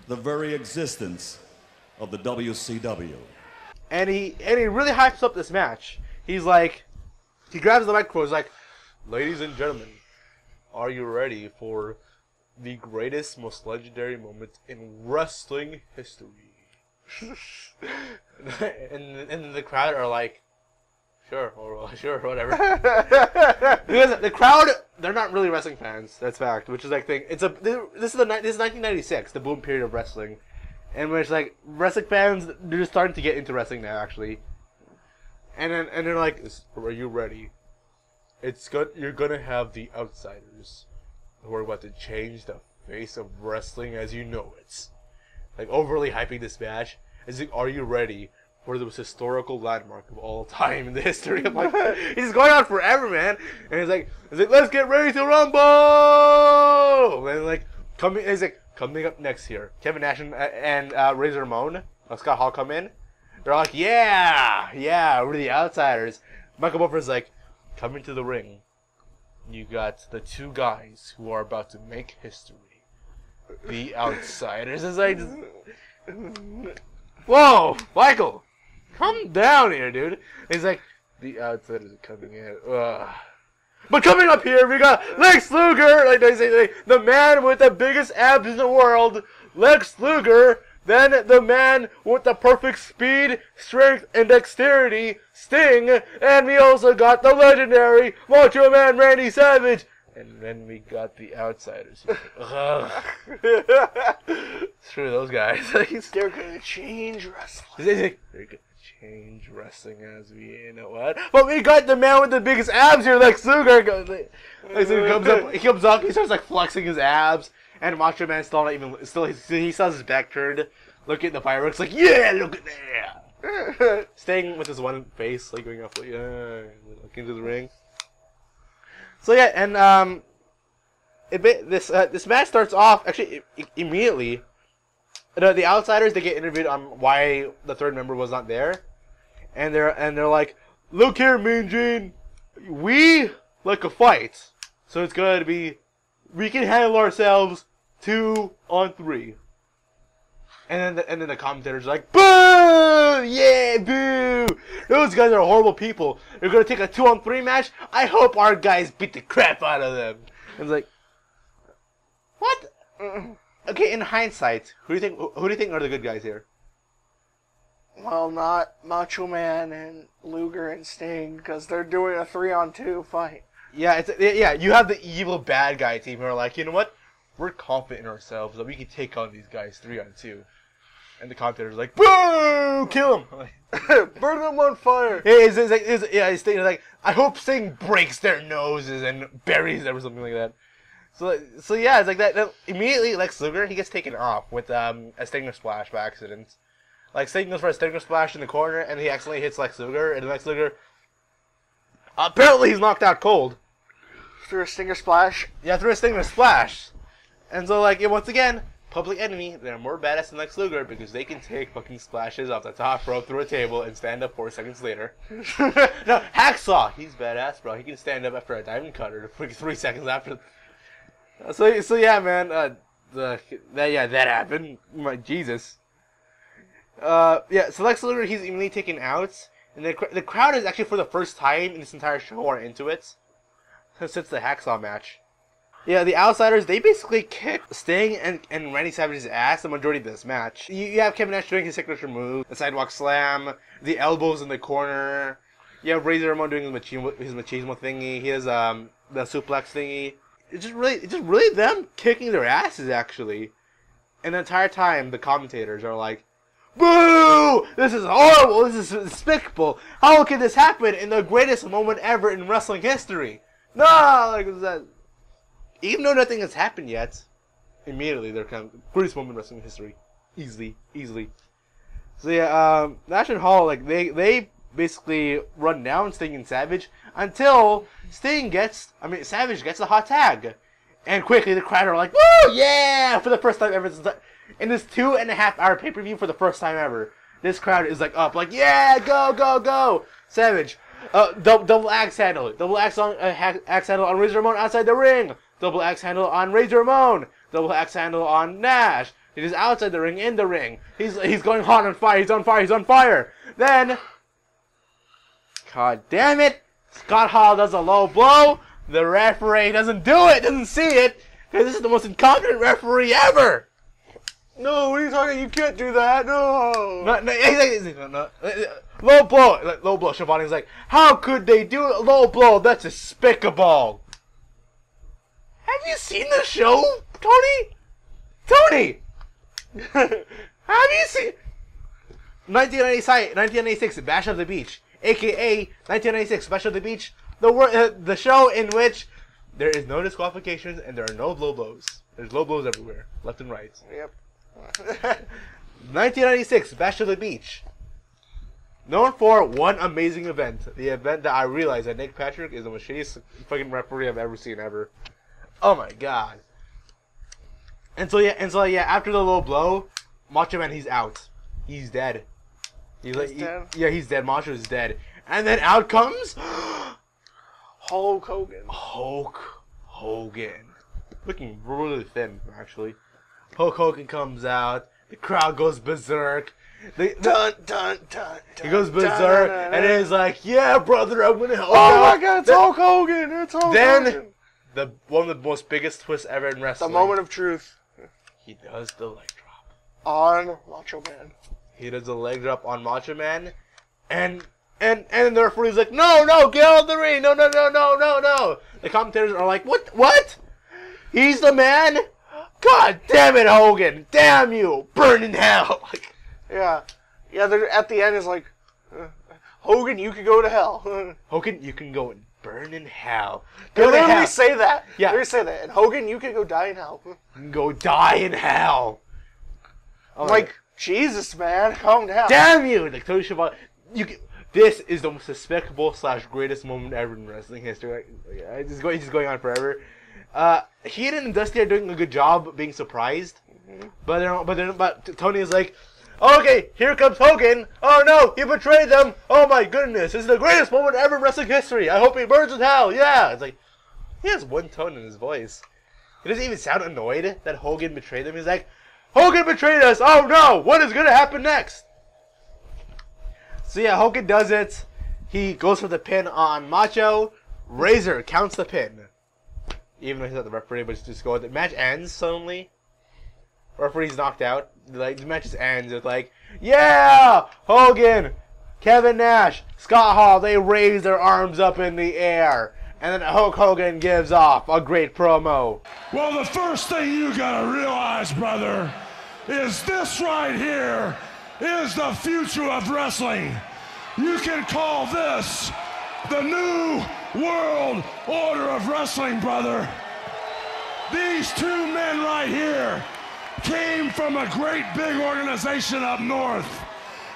Speaker 13: the very existence of the WCW.
Speaker 3: And he really hypes up this match. He's like, he grabs the microphone, he's like, ladies and gentlemen, are you ready for the greatest, most legendary moment in wrestling history? and the crowd are like, sure, whatever. Because the crowd, they're not really wrestling fans. That's fact. Which is like thing. This is 1996, the boom period of wrestling, and where it's like wrestling fans, they're just starting to get into wrestling now, actually. And they're like, are you ready? It's good. You're gonna have the outsiders who are about to change the face of wrestling as you know it. Like overly hyping this match. It's like, are you ready for the most historical landmark of all time in the history of like he's going on forever, man. And he's like, let's get ready to rumble. And like coming up next here, Kevin Nash and Razor Ramon, Scott Hall come in. They're like, yeah, we're the outsiders. Michael Buffer's like, coming to the ring, you got the 2 guys who are about to make history. The outsiders. It's like, whoa, Michael, calm down here, dude. He's like, the outsiders are coming in. Ugh. But coming up here, we got Lex Luger, like they say, the man with the biggest abs in the world, Lex Luger. Then the man with the perfect speed, strength, and dexterity, Sting. And we also got the legendary Macho Man Randy Savage. And then we got the outsiders. Screw those guys.
Speaker 4: They're gonna change wrestling.
Speaker 3: They're gonna change wrestling as we know what. But we got the man with the biggest abs here, Lex Luger. He comes up, he starts like flexing his abs. And Macho Man he still has his back turned, looking at the fireworks, like, yeah, look at that. Staying with his one face, like going up, like, looking to the ring. So yeah, and this match starts off actually immediately. The outsiders, they get interviewed on why the 3rd member was not there, and they're like, look here, Mean Gene, we like a fight, so it's going to be. We can handle ourselves 2 on 3. And then the commentators are like, boo! Yeah, boo! Those guys are horrible people. They're gonna take a 2-on-3 match. I hope our guys beat the crap out of them. And it's like, what? Okay, in hindsight, who do you think are the good guys here?
Speaker 4: Well, not Macho Man and Luger and Sting, because they're doing a 3-on-2 fight.
Speaker 3: Yeah, you have the evil bad guy team who are like, you know what? We're confident in ourselves that we can take on these guys 3-on-2. And the commentators are like, boo! Kill him!
Speaker 4: Burn them on fire!
Speaker 3: Sting is like, I hope Sting breaks their noses and buries them or something like that. So yeah, it's like that. Immediately, Lex Luger, he gets taken off with a Stinger Splash by accident. Like, Sting goes for a Stinger Splash in the corner, and he accidentally hits Lex Luger, and Lex Luger, apparently he's knocked out cold.
Speaker 4: Through a Stinger Splash?
Speaker 3: Yeah, through a Stinger Splash. And so, like, once again, Public Enemy, they're more badass than Lex Luger because they can take fucking splashes off the top rope through a table and stand up 4 seconds later. No, Hacksaw, he's badass, bro. He can stand up after a diamond cutter 3 seconds after. So yeah, man, that happened. My Jesus. Yeah, so Lex Luger, he's immediately taken out, and the crowd is actually for the first time in this entire show are into it, since it's the Hacksaw match. Yeah, the Outsiders, they basically kick Sting and Randy Savage's ass the majority of this match. You have Kevin Nash doing his signature move, the sidewalk slam, the elbows in the corner. You have Razor Ramon doing his machismo thingy. He has the suplex thingy. It's just really them kicking their asses, actually. And the entire time, the commentators are like, boo! This is horrible! This is despicable! How could this happen in the greatest moment ever in wrestling history? No! Like, that. Even though nothing has happened yet, immediately they're kind of greatest moment in wrestling history. Easily. So yeah, Nash and Hall, like, they basically run down Sting and Savage until Savage gets a hot tag. And quickly the crowd are like, woo! Yeah! For the first time ever in this 2.5-hour pay-per-view, for the first time ever, this crowd is like up, like, yeah, go! Savage, double axe handle, axe handle on Razor Ramon outside the ring, double axe handle on Razor Ramon, double axe handle on Nash. It is outside the ring, in the ring. He's going hot on fire. He's on fire. Then, god damn it, Scott Hall does a low blow. The referee doesn't do it, doesn't see it, because this is the most incompetent referee ever.
Speaker 4: No, what are you talking? You can't do that. No.
Speaker 3: No. Low blow. Schiavone's like, how could they do a low blow? That's despicable. Have you seen the show, Tony? Have you seen 1996 Bash of the Beach, aka 1996 Bash of the Beach, the show in which there is no disqualifications and there are no low blows. There's low blows everywhere, left and right.
Speaker 4: Yep.
Speaker 3: 1996 Bash of the Beach, known for one amazing event, the event that I realized that Nick Patrick is the most shittiest fucking referee I've ever seen ever. Oh my god. And so yeah, after the low blow, Macho Man, he's out. He's dead. He's dead? Yeah, he's dead. Macho is dead. And then out comes
Speaker 4: Hulk Hogan.
Speaker 3: Hulk Hogan. Looking really thin, actually. Hulk Hogan comes out. The crowd goes berserk. He goes berserk, and it's like, yeah, brother, I'm gonna help you.
Speaker 4: Oh my god, it's Hulk Hogan. It's Hulk Hogan.
Speaker 3: One of the most biggest twists ever in wrestling.
Speaker 4: The moment of truth.
Speaker 3: He does the leg drop
Speaker 4: on Macho Man.
Speaker 3: He does the leg drop on Macho Man, and the referee's like, no, get out of the ring, no. The commentators are like, what? He's the man? God damn it, Hogan! Damn you! Burn in hell! Like,
Speaker 4: yeah. They're at the end is like, Hogan, you can go to hell.
Speaker 3: Hogan, you can go and burn in hell.
Speaker 4: They literally say that.
Speaker 3: Yeah.
Speaker 4: They say that. And Hogan, you can go die in hell.
Speaker 3: You can go die in hell.
Speaker 4: I'm like, Jesus, man, calm down.
Speaker 3: Damn you! Like, Tony Schiavone, this is the most despicable / greatest moment ever in wrestling history. Like, it's just going on forever. Heenan and Dusty are doing a good job being surprised, but Tony is like, okay, here comes Hogan. Oh no, he betrayed them. Oh my goodness, this is the greatest moment ever in wrestling history. I hope he burns in hell. Yeah, it's like he has one tone in his voice. He doesn't even sound annoyed that Hogan betrayed them. He's like, Hogan betrayed us. Oh no, what is going to happen next? So yeah, Hogan does it. He goes for the pin on Macho. Razor counts the pin. Even though he's not the referee, but just go with it. Match ends suddenly. Referee's knocked out. Like, the match just ends with like, yeah! Hogan, Kevin Nash, Scott Hall, they raise their arms up in the air. And then Hulk Hogan gives off a great promo.
Speaker 1: Well, the first thing you gotta realize, brother, is this right here is the future of wrestling. You can call this the new world order of wrestling, brother. These two men right here came from a great big organization up north,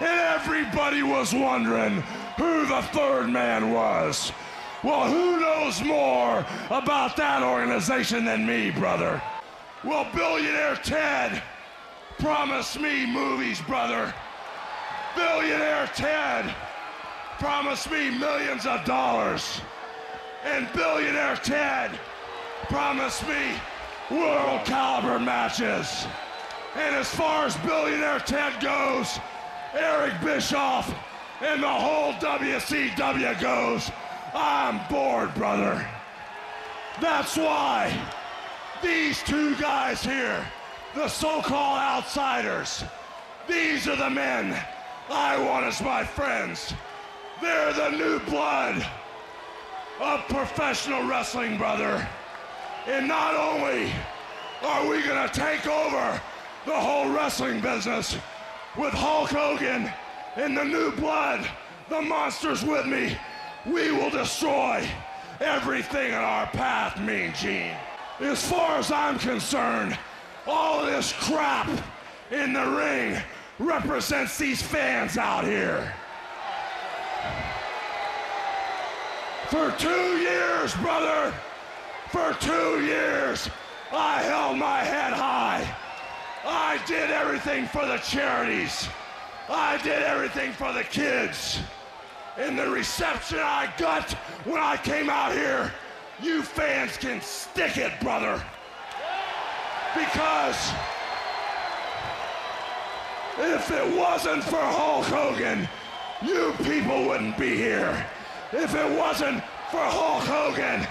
Speaker 1: and everybody was wondering who the third man was. Well, who knows more about that organization than me, brother? Well, Billionaire Ted promised me movies, brother. Billionaire Ted promised me millions of dollars. And Billionaire Ted promised me world caliber matches. And as far as Billionaire Ted goes, Eric Bischoff and the whole WCW goes, I'm bored, brother. That's why these two guys here, the so-called outsiders, these are the men I want as my friends. They're the new blood of professional wrestling, brother. And not only are we gonna take over the whole wrestling business with Hulk Hogan and the new blood, the monsters with me, we will destroy everything in our path, Mean Gene. As far as I'm concerned, all of this crap in the ring represents these fans out here. For 2 years, brother, for 2 years, I held my head high. I did everything for the charities. I did everything for the kids. And the reception I got when I came out here, you fans can stick it, brother. Because if it wasn't for Hulk Hogan, you people wouldn't be here. If it wasn't for Hulk Hogan,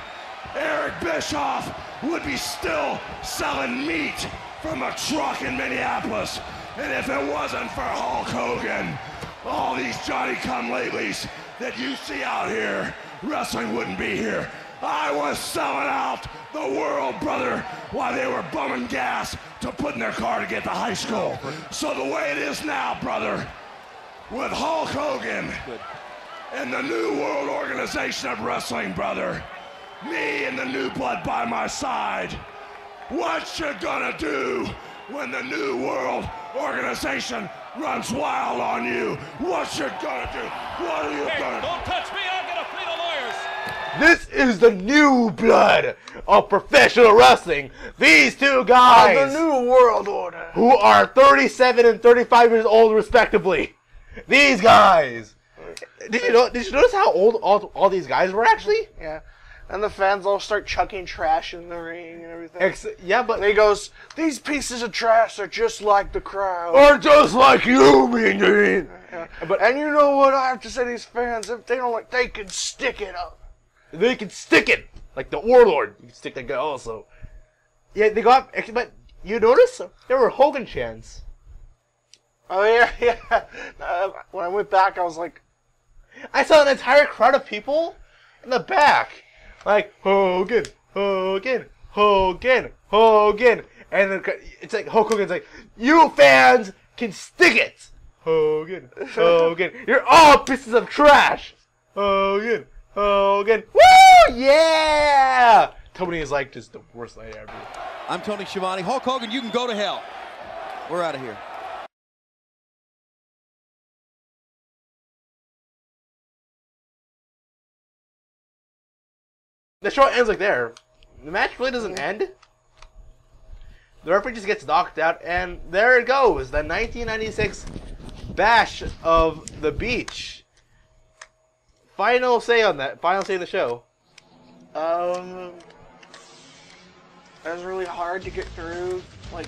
Speaker 1: Eric Bischoff would be still selling meat from a truck in Minneapolis. And if it wasn't for Hulk Hogan, all these Johnny-come-latelys that you see out here, wrestling wouldn't be here. I was selling out the world, brother, while they were bumming gas to put in their car to get to high school. So the way it is now, brother, with Hulk Hogan and the New World Organization of Wrestling, brother, me and the new blood by my side, what you gonna do when the New World Organization runs wild on you? What you gonna do? What are you gonna do?
Speaker 7: Don't touch me, I'm gonna flee the lawyers.
Speaker 3: This is the new blood of professional wrestling. These two guys,
Speaker 4: the New World Order,
Speaker 3: who are 37 and 35 years old respectively. These guys. Did you notice how old all these guys were actually?
Speaker 4: Yeah. And the fans all start chucking trash in the ring and everything.
Speaker 3: Yeah, but...
Speaker 4: And he goes, these pieces of trash are just like the crowd.
Speaker 3: Or just like you, Mean Gene.
Speaker 4: Yeah. And you know what I have to say to these fans? If they don't like, they can stick it up.
Speaker 3: They can stick it. Like the Warlord. You can stick that guy also. Yeah, they got... But you notice? There were Hogan chants.
Speaker 4: Oh, yeah. When I went back, I was like...
Speaker 3: I saw an entire crowd of people in the back. Like, Hogan, Hogan, Hogan, Hogan. And then it's like, Hulk Hogan's like, you fans can stick it. Hogan, Hogan. You're all pieces of trash. Hogan, Hogan. Woo! Yeah! Tony is like just the worst night ever.
Speaker 6: I'm Tony Schiavone. Hulk Hogan, you can go to hell. We're out of here.
Speaker 3: The show ends like there. The match really doesn't end. The referee just gets knocked out, and there it goes. The 1996 Bash of the Beach. Final say on that. Final say of the show.
Speaker 4: It was really hard to get through. Like,